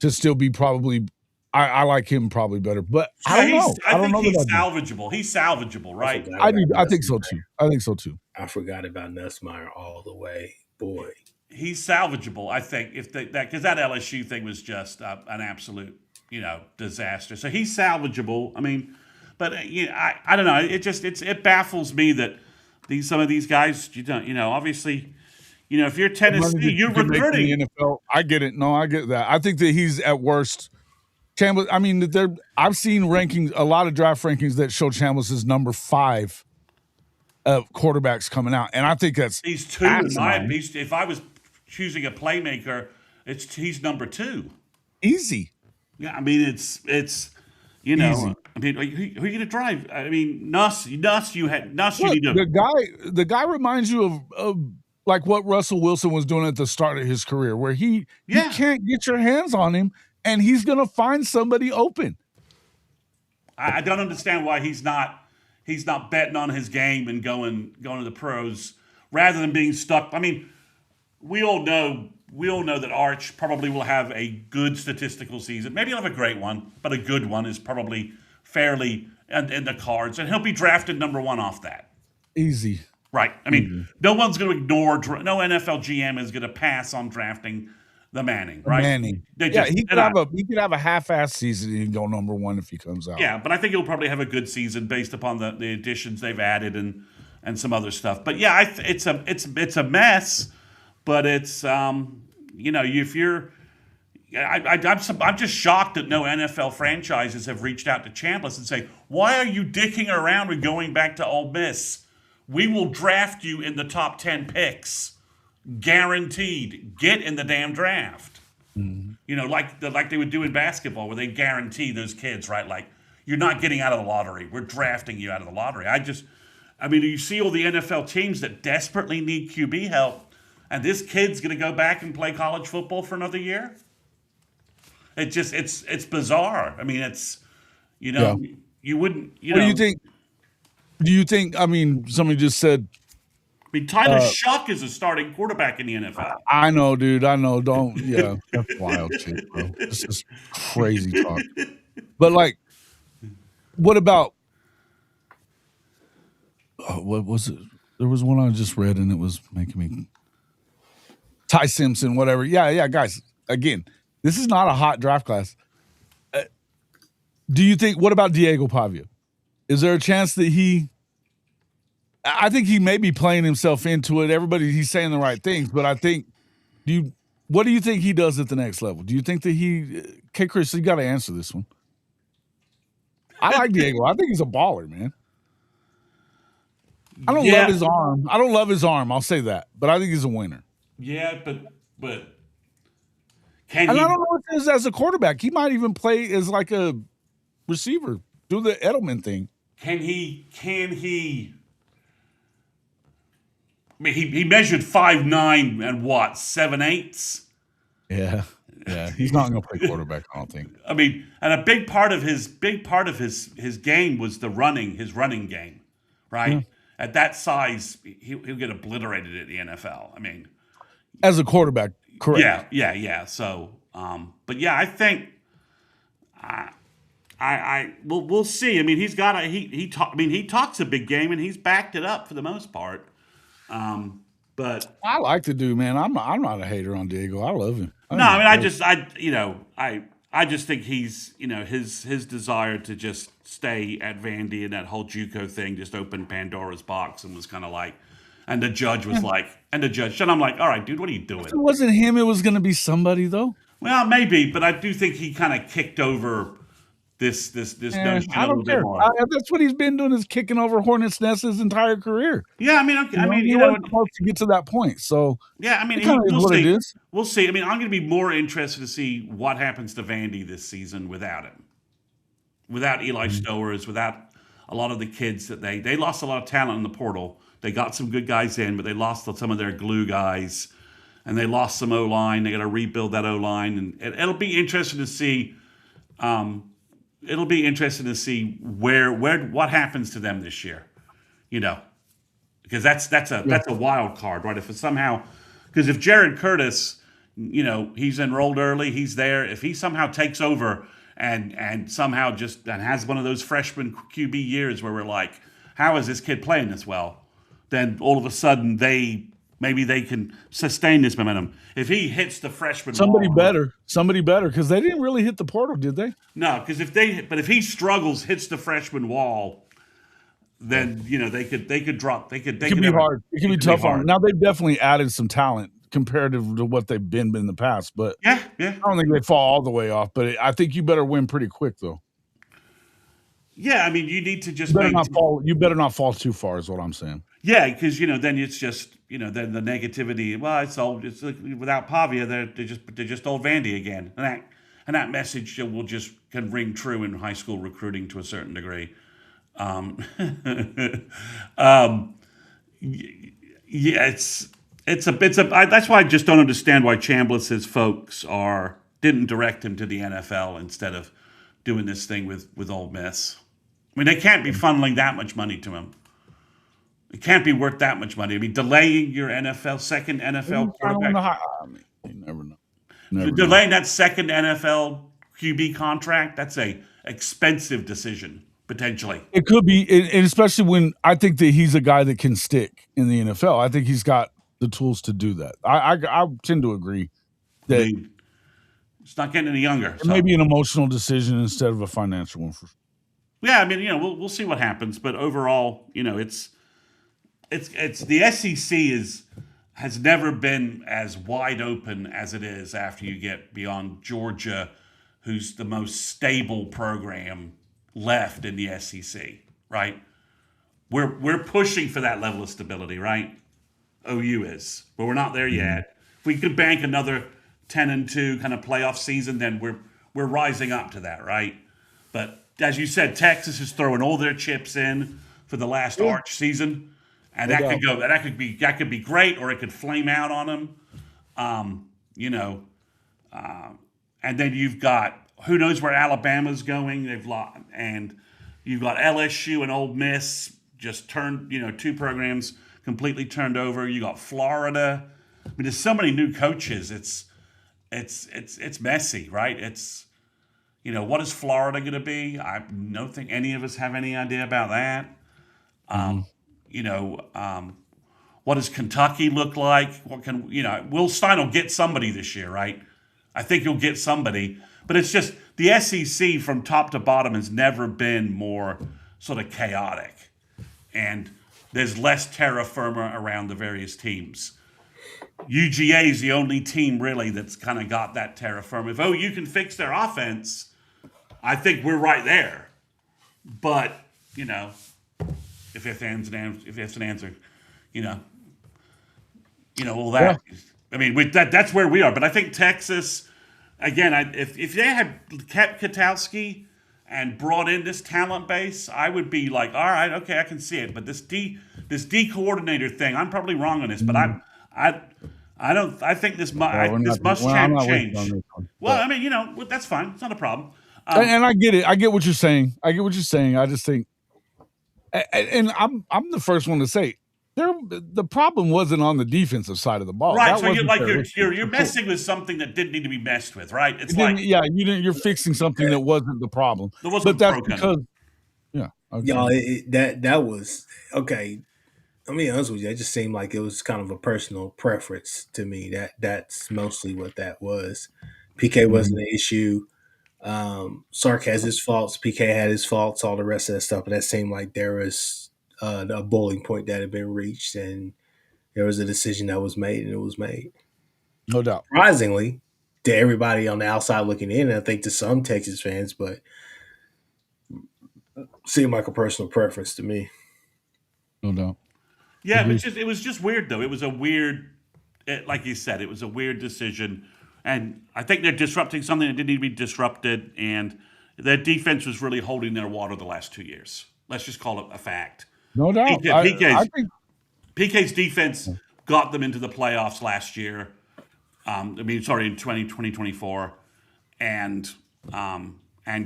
to still be probably. I like him probably better, but I don't know. I think know he's that salvageable. He's salvageable, right? I think so too. I think so too. I forgot about Nussmeier all the way. Boy, he's salvageable. I think if because that LSU thing was just an absolute disaster. So he's salvageable. I mean, but I don't know. It baffles me that some of these guys obviously. If you're Tennessee, you're recruiting. The NFL. I get it. No, I get that. I think that he's at worst. Chambliss. I mean, I've seen rankings, a lot of draft rankings that show Chambliss is number 5 quarterbacks coming out, and I think he's 2 in my. If I was choosing a playmaker, he's number 2. Easy. Yeah, I mean it's easy. I mean, who are you going to drive? I mean, Nuss. You need to. The guy reminds you of like what Russell Wilson was doing at the start of his career, where you can't get your hands on him, and he's going to find somebody open. I don't understand why he's not betting on his game and going to the pros rather than being stuck. I mean, we all know that Arch probably will have a good statistical season. Maybe he'll have a great one, but a good one is probably fairly in the cards, and he'll be drafted number 1 off that. Easy. Right. I mean, no one's going to ignore. No NFL GM is going to pass on drafting the Manning. Right. Manning. He could have a half-ass season and go number 1 if he comes out. Yeah, but I think he'll probably have a good season based upon the additions they've added and some other stuff. But yeah, it's a mess. But it's if you're. I'm just shocked that no NFL franchises have reached out to Chambliss and say, "Why are you dicking around with going back to Ole Miss? We will draft you in the top 10 picks, guaranteed. Get in the damn draft." Mm-hmm. Like they would do in basketball, where they guarantee those kids, right? Like, you're not getting out of the lottery. We're drafting you out of the lottery. You see all the NFL teams that desperately need QB help, and this kid's going to go back and play college football for another year. It's bizarre. I mean, you wouldn't. What do you think? Do you think? I mean, somebody just said. I mean, Tyler Shuck is a starting quarterback in the NFL. I know, dude. I know. Don't. Yeah, that's wild shit, bro. This is crazy talk. But like, what about? What was it? There was one I just read, and it was making me. Ty Simpson, whatever. Yeah, guys. Again, this is not a hot draft class. Do you think? What about Diego Pavia? Is there a chance that I think he may be playing himself into it. He's saying the right things, but I think, what do you think he does at the next level? Do you think that Kchris, you got to answer this one. I like Diego. I think he's a baller, man. I don't love his arm. I'll say that, but I think he's a winner. Yeah, but I don't know what it is as a quarterback. He might even play as like a receiver, do the Edelman thing. Can he? I mean, he measured 5'9" and 7/8. Yeah. He's not going to play quarterback, I don't think. I mean, and a big part of his game was his running game, right? Yeah. At that size, he'll get obliterated at the NFL. I mean, as a quarterback, correct? Yeah. So, but yeah, I think we'll see. I mean, he's got he talks a big game and he's backed it up for the most part. But I like the dude, man. I'm not a hater on Diego. I love him. I I just think he's, his desire to just stay at Vandy and that whole JUCO thing just opened Pandora's box and was kind of like, and the judge was like, and I'm like, all right, dude, what are you If doing? it wasn't him, it was going to be somebody though. Well, maybe, but I do think he kind of kicked over this notion I a little don't bit care. more. That's what he's been doing, is kicking over hornets' nests his entire career. Yeah, I mean, okay, I mean, He wasn't supposed to get to that point, so yeah, I mean, it kind of is we'll what it see. is. We'll see. I mean, I'm going to be more interested to see what happens to Vandy this season without him, without Eli Stowers, without a lot of the kids that they lost a lot of talent in the portal. They got some good guys in, but they lost some of their glue guys, and they lost some O line. They got to rebuild that O line, and it'll be interesting to see. It'll be interesting to see where what happens to them this year. Because that's a wild card, right? If it's somehow, because if Jared Curtis, he's enrolled early, he's there. If he somehow takes over and somehow just and has one of those freshman QB years where we're like, how is this kid playing this well? Then all of a sudden maybe they can sustain this momentum. If he hits the freshman Somebody wall, better, because they didn't really hit the portal, did they? no, because if he struggles, hits the freshman wall, then they could drop. They could It can be hard. It can be tough on them. hard. Now they've definitely added some talent comparative to what they've been in the past, but Yeah. I don't think they fall all the way off. But I think you better win pretty quick, though. Yeah, I mean, you need to just You better not fall too far, is what I'm saying. Yeah, because then it's just then the negativity. Well, it's like, without Pavia, they're just old Vandy again, and that message will just can ring true in high school recruiting to a certain degree. Um, um, yeah, that's why I just don't understand why Chambliss's folks didn't direct him to the NFL instead of doing this thing with Ole Miss. I mean, they can't be funneling that much money to him. It can't be worth that much money. I mean, delaying your second NFL quarterback, You never know. delaying that second NFL QB contract, that's a expensive decision, potentially. It could be, and especially when I think that he's a guy that can stick in the NFL. I think he's got the tools to do that. I tend to agree I that mean, it's not getting any younger. it may be an emotional decision instead of a financial one. Yeah, I mean, we'll see what happens, but overall, it's the SEC has never been as wide open as it is after you get beyond Georgia, who's the most stable program left in the SEC, right? We're pushing for that level of stability, right? OU is, but we're not there yet. If we could bank another 10-2 kind of playoff season, then we're rising up to that, right? But as you said, Texas is throwing all their chips in for the last Arch season, and that could be great, or it could flame out on them. And then you've got who knows where Alabama's going. They've lost, and you've got LSU and Ole Miss just turned. Two programs completely turned over. You got Florida. I mean, there's so many new coaches. It's messy, right? What is Florida going to be? I don't think any of us have any idea about that. What does Kentucky look like? Will Stein will get somebody this year, right? I think he'll get somebody. But it's just the SEC from top to bottom has never been more sort of chaotic. And there's less terra firma around the various teams. UGA is the only team really that's kind of got that terra firma. If OU can fix their offense, I think we're right there. But, if it's an answer, all that. Yeah. I mean, that's where we are. But I think Texas, again, if they had kept Katowski and brought in this talent base, I would be like, all right, okay, I can see it. But this D coordinator thing, I'm probably wrong on this, but I think this must change. Well, I mean, that's fine. It's not a problem. And I get it. I get what you're saying. I just think, and I'm the first one to say, the problem wasn't on the defensive side of the ball, right? So you're messing with something that didn't need to be messed with, right? You're fixing something that wasn't the problem. But that's because, okay. Y'all, that was okay. I mean, honest with you, it just seemed like it was kind of a personal preference to me. That's mostly what that was. PK wasn't an issue. Sark has his faults, PK had his faults, all the rest of that stuff. But that seemed like there was a boiling point that had been reached, and there was a decision that was made, and it was made. No doubt. Surprisingly, to everybody on the outside looking in, and I think to some Texas fans, but seemed like a personal preference to me. No doubt. Yeah, but it was just weird though. It was a weird, like you said, it was a weird decision, and I think they're disrupting something that didn't need to be disrupted, and their defense was really holding their water the last 2 years. Let's just call it a fact. No doubt. I think PK's defense got them into the playoffs last year. In 2024, and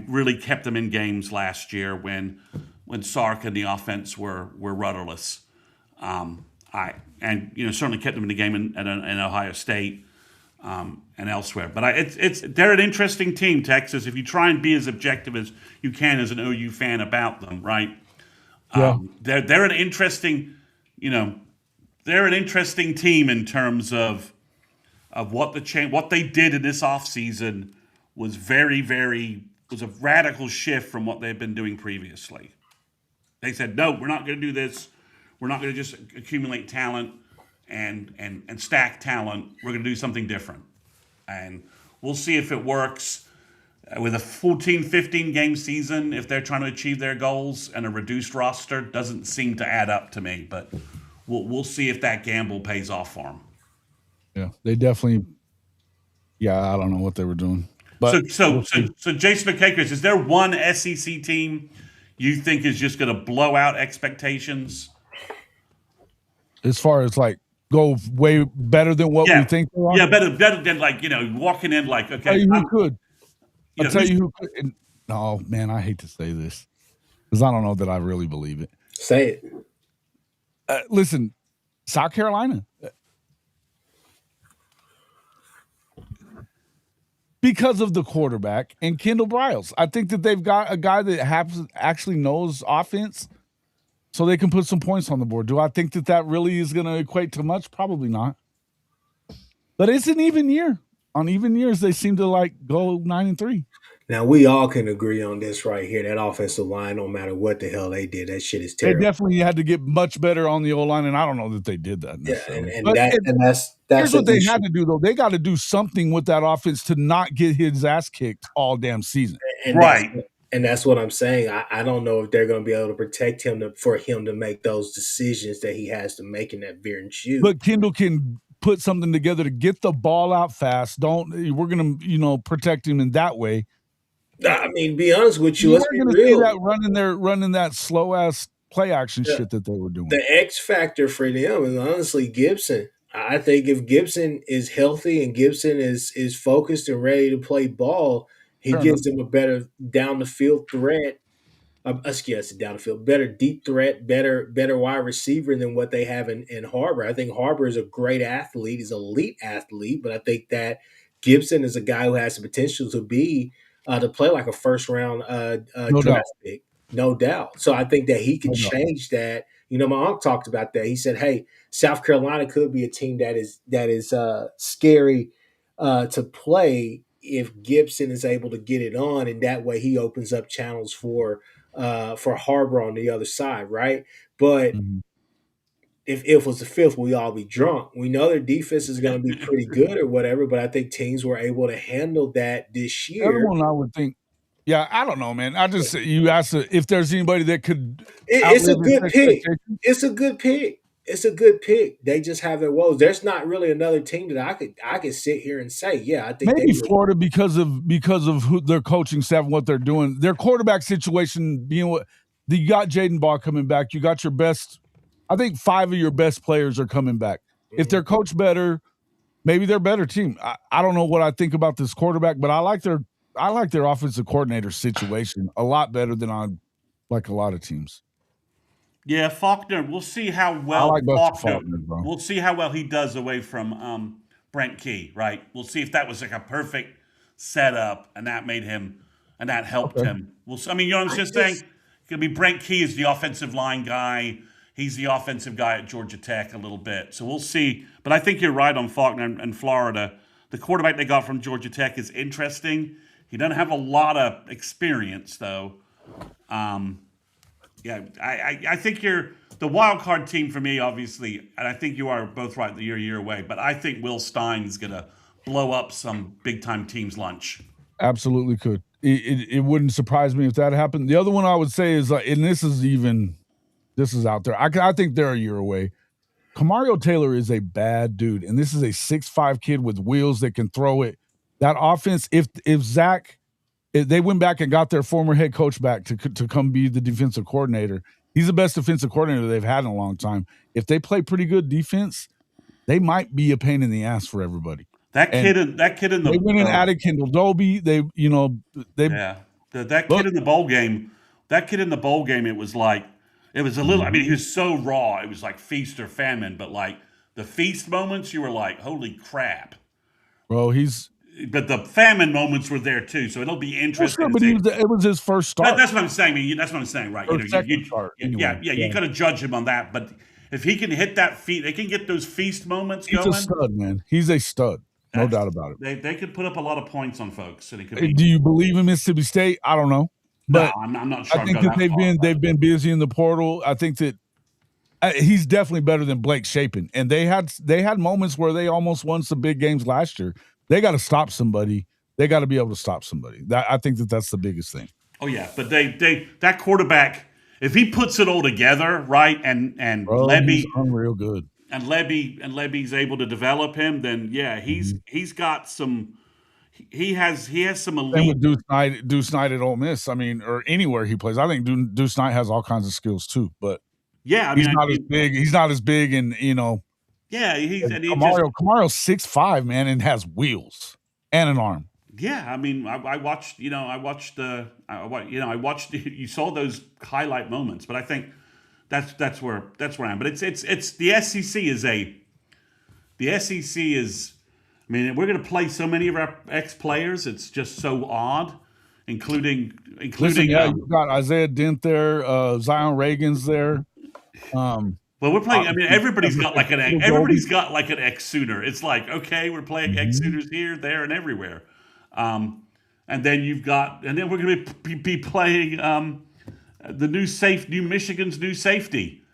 really kept them in games last year when Sark and the offense were rudderless. Certainly kept them in the game in Ohio State and elsewhere. But they're an interesting team, Texas. If you try and be as objective as you can as an OU fan about them, right? Yeah. They're an interesting, they're an interesting team in terms of what they did in this offseason was was a radical shift from what they've been doing previously. They said, no, we're not going to do this. We're not going to just accumulate talent and stack talent. We're going to do something different. And we'll see if it works. With a 14, 15 game season, if they're trying to achieve their goals, and a reduced roster doesn't seem to add up to me. But we'll see if that gamble pays off for them. Yeah, they definitely. Yeah, I don't know what they were doing. But so Jason and Kchris, is there one SEC team you think is just going to blow out expectations? As far as go way better than what we think they are? Yeah, better than walking in okay. I'll tell you who could. I'll tell you who could. And, oh man, I hate to say this because I don't know that I really believe it. Say it. Listen, South Carolina. Because of the quarterback and Kendall Briles. I think that they've got a guy that actually knows offense so they can put some points on the board. Do I think that really is going to equate to much? Probably not. But it's an even year. On even years, they seem to go 9-3. Now, we all can agree on this right here. That offensive line, no matter what the hell they did, that shit is terrible. They definitely had to get much better on the O-line, and I don't know that they did that necessarily. Yeah, and that's here's what they had to do, though. They got to do something with that offense to not get his ass kicked all damn season. Right. That's what I'm saying. I don't know if they're going to be able to protect him for him to make those decisions that he has to make in that veer and shoot. But Kendall can put something together to get the ball out fast. We're going to protect him in that way. I mean, be honest with you. Let's be real. See that running that slow ass play action shit that they were doing. The X factor for them is honestly Gibson. I think if Gibson is healthy and Gibson is focused and ready to play ball, he gives them a better down the field threat. Down the field, better deep threat, better wide receiver than what they have in Harbor. I think Harbor is a great athlete, he's an elite athlete, but I think that Gibson is a guy who has the potential to be to play like a first round draft pick, no doubt. So I think that he can change that. My uncle talked about that. He said, "Hey, South Carolina could be a team that is scary to play if Gibson is able to get it on, and that way he opens up channels for Harbor on the other side, right?" But if it was the fifth, we all be drunk. We know their defense is going to be pretty good or whatever, but I think teams were able to handle that this year. Everyone, I would think. Yeah, I don't know, man. You asked if there's anybody that could. It's a good pick. It's a good pick. It's a good pick. They just have their woes. There's not really another team that I could sit here and say, yeah, I think maybe Florida because of who their coaching staff and what they're doing. Their quarterback situation being what you got Jaden Barr coming back. You got your best. I think 5 of your best players are coming back. Mm-hmm. If they're coached better, maybe they're a better team. I don't know what I think about this quarterback, but I like their offensive coordinator situation a lot better than I like a lot of teams. Yeah, Faulkner. We'll see how well Faulkner. We'll see how well he does away from Brent Key. Right. We'll see if that was like a perfect setup and that made him and that helped him. I mean, what I'm just saying? It's gonna be Brent Key is the offensive line guy. He's the offensive guy at Georgia Tech a little bit. So we'll see. But I think you're right on Faulkner and Florida. The quarterback they got from Georgia Tech is interesting. He doesn't have a lot of experience, though. Yeah, I think you're the wild card team for me, obviously, and I think you are both right that you're a year away. But I think Will Stein's going to blow up some big time team's lunch. Absolutely could. It wouldn't surprise me if that happened. The other one I would say is, and this is out there. I think they're a year away. Kamario Taylor is a bad dude, and this is a 6'5" kid with wheels that can throw it. That offense, if they went back and got their former head coach back to come be the defensive coordinator, he's the best defensive coordinator they've had in a long time. If they play pretty good defense, they might be a pain in the ass for everybody. That kid in the they went and added Kendall Dobie. That kid in the bowl game. That kid in the bowl game. It was a little. I mean, he was so raw. It was like feast or famine. But like the feast moments, you were like, holy crap, bro. But the famine moments were there too. So it'll be interesting. But it was his first start. That's what I'm saying. I mean, that's what I'm saying, right? You got to judge him on that. But if he can hit that feast, they can get those feast moments going. He's a stud, man. He's a stud. No doubt about it. They could put up a lot of points on folks. And do you believe in Mississippi State? I don't know. But no, I'm not sure. I think that they've been busy in the portal. I think that he's definitely better than Blake Shapen. And they had moments where they almost won some big games last year. They got to stop somebody. They got to be able to stop somebody. I think that's the biggest thing. Oh yeah, but that quarterback, if he puts it all together, right, and Lebby, he's unreal good. And Lebby's able to develop him, then yeah, he's got some. He has some elite. Same with Deuce Knight at Ole Miss. I mean, or anywhere he plays. I think Deuce Knight has all kinds of skills too. But yeah, he's not as big. He's not as big, and yeah, Kamaro's 6'5", man, and has wheels and an arm. Yeah, I mean, I watched. You saw those highlight moments, but I think. That's where I am. But it's the SEC is. I mean, we're going to play so many of our ex-players. It's just so odd, including. You've got Isaiah Dent there. Zion Reagan's there. Well, we're playing. I mean, everybody's got like an ex-Sooner. It's like, okay, we're playing ex-Sooners here, there, and everywhere. And then we're going to be playing. The New Michigan's new safety.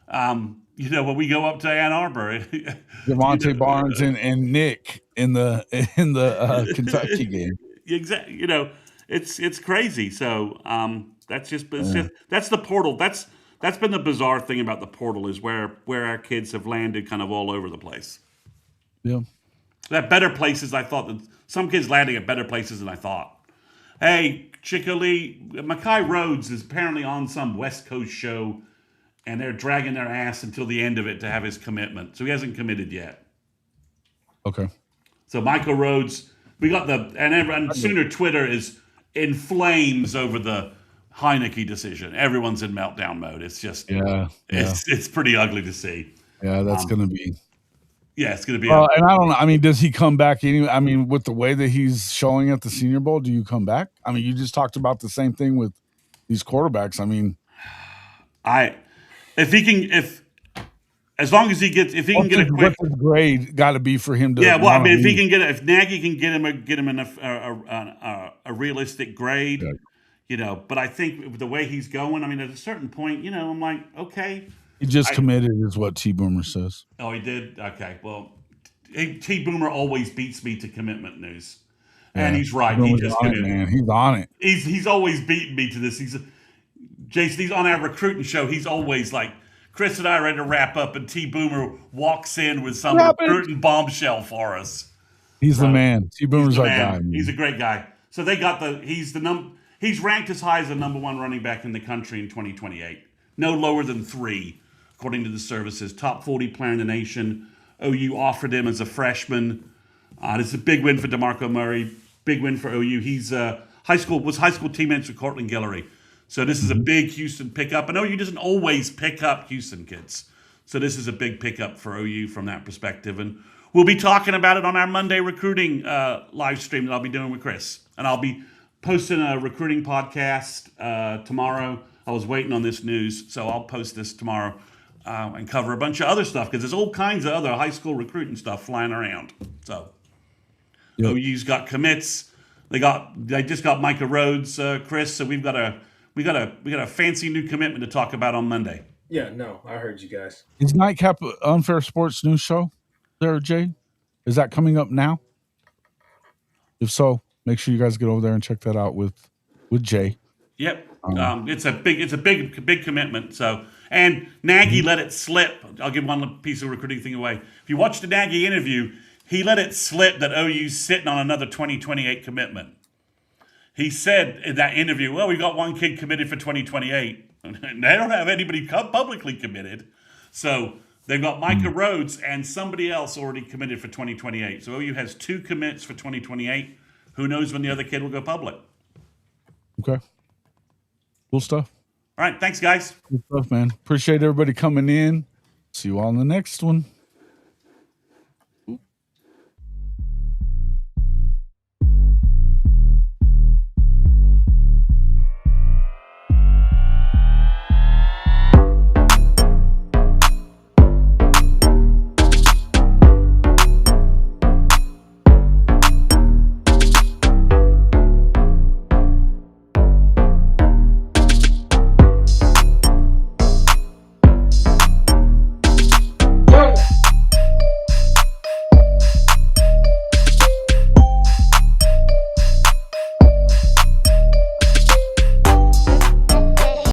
When we go up to Ann Arbor, Devontae Barnes and Nick in the Kentucky game. Exactly. It's crazy. So that's the portal. That's been the bizarre thing about the portal is where our kids have landed kind of all over the place. Yeah. At better places, I thought that some kids landing at better places than I thought. Hey, Chick-fil-A, Mekhi Rhodes is apparently on some West Coast show, and they're dragging their ass until the end of it to have his commitment. So he hasn't committed yet. Okay. So Michael Rhodes, we got and Sooner Twitter is in flames over the Heineke decision. Everyone's in meltdown mode. It's just, it's pretty ugly to see. Yeah, that's going to be. Yeah, it's going to be. And I don't know. I mean, does he come back anyway? I mean, with the way that he's showing at the Senior Bowl, do you come back? I mean, you just talked about the same thing with these quarterbacks. I mean, as long as he can get a quick. What's his grade got to be for him to? Yeah, well, I mean, if Nagy can get him a realistic grade, But I think the way he's going, I mean, at a certain point, I'm like, okay. He just committed, is what T Boomer says. Oh, he did? Okay. Well, T Boomer always beats me to commitment news. And he's right. He just committed. Man. He's on it. He's always beaten me to this. Jason, he's on our recruiting show. He's always like, Chris and I are ready to wrap up, and T Boomer walks in with some recruiting bombshell for us. He's the man. T Boomer's our guy. Man. He's a great guy. So they got he's ranked as high as the number one running back in the country in 2028. No lower than 3. According to the services, top 40 player in the nation. OU offered him as a freshman. This is a big win for DeMarco Murray. Big win for OU. He's high school teammates with Cortland Guillory. So this is a big Houston pickup. And OU doesn't always pick up Houston kids. So this is a big pickup for OU from that perspective. And we'll be talking about it on our Monday recruiting live stream that I'll be doing with Chris. And I'll be posting a recruiting podcast tomorrow. I was waiting on this news, so I'll post this tomorrow. And cover a bunch of other stuff because there's all kinds of other high school recruiting stuff flying around. So OU's got commits. They just got Micah Rhodes, Chris. So we got a fancy new commitment to talk about on Monday. Yeah, no, I heard you guys. Is Nightcap Unfair Sports News Show there, Jay? Is that coming up now? If so, make sure you guys get over there and check that out with Jay. Yep. It's a big commitment. So, and Nagy let it slip. I'll give one piece of recruiting thing away. If you watch the Nagy interview, he let it slip that OU's sitting on another 2028 commitment. He said in that interview, well, we got one kid committed for 2028. They don't have anybody publicly committed. So they've got Micah Rhodes and somebody else already committed for 2028. So OU has 2 commits for 2028. Who knows when the other kid will go public? Okay. Cool stuff. All right. Thanks, guys. Good stuff, man. Appreciate everybody coming in. See you all in the next one.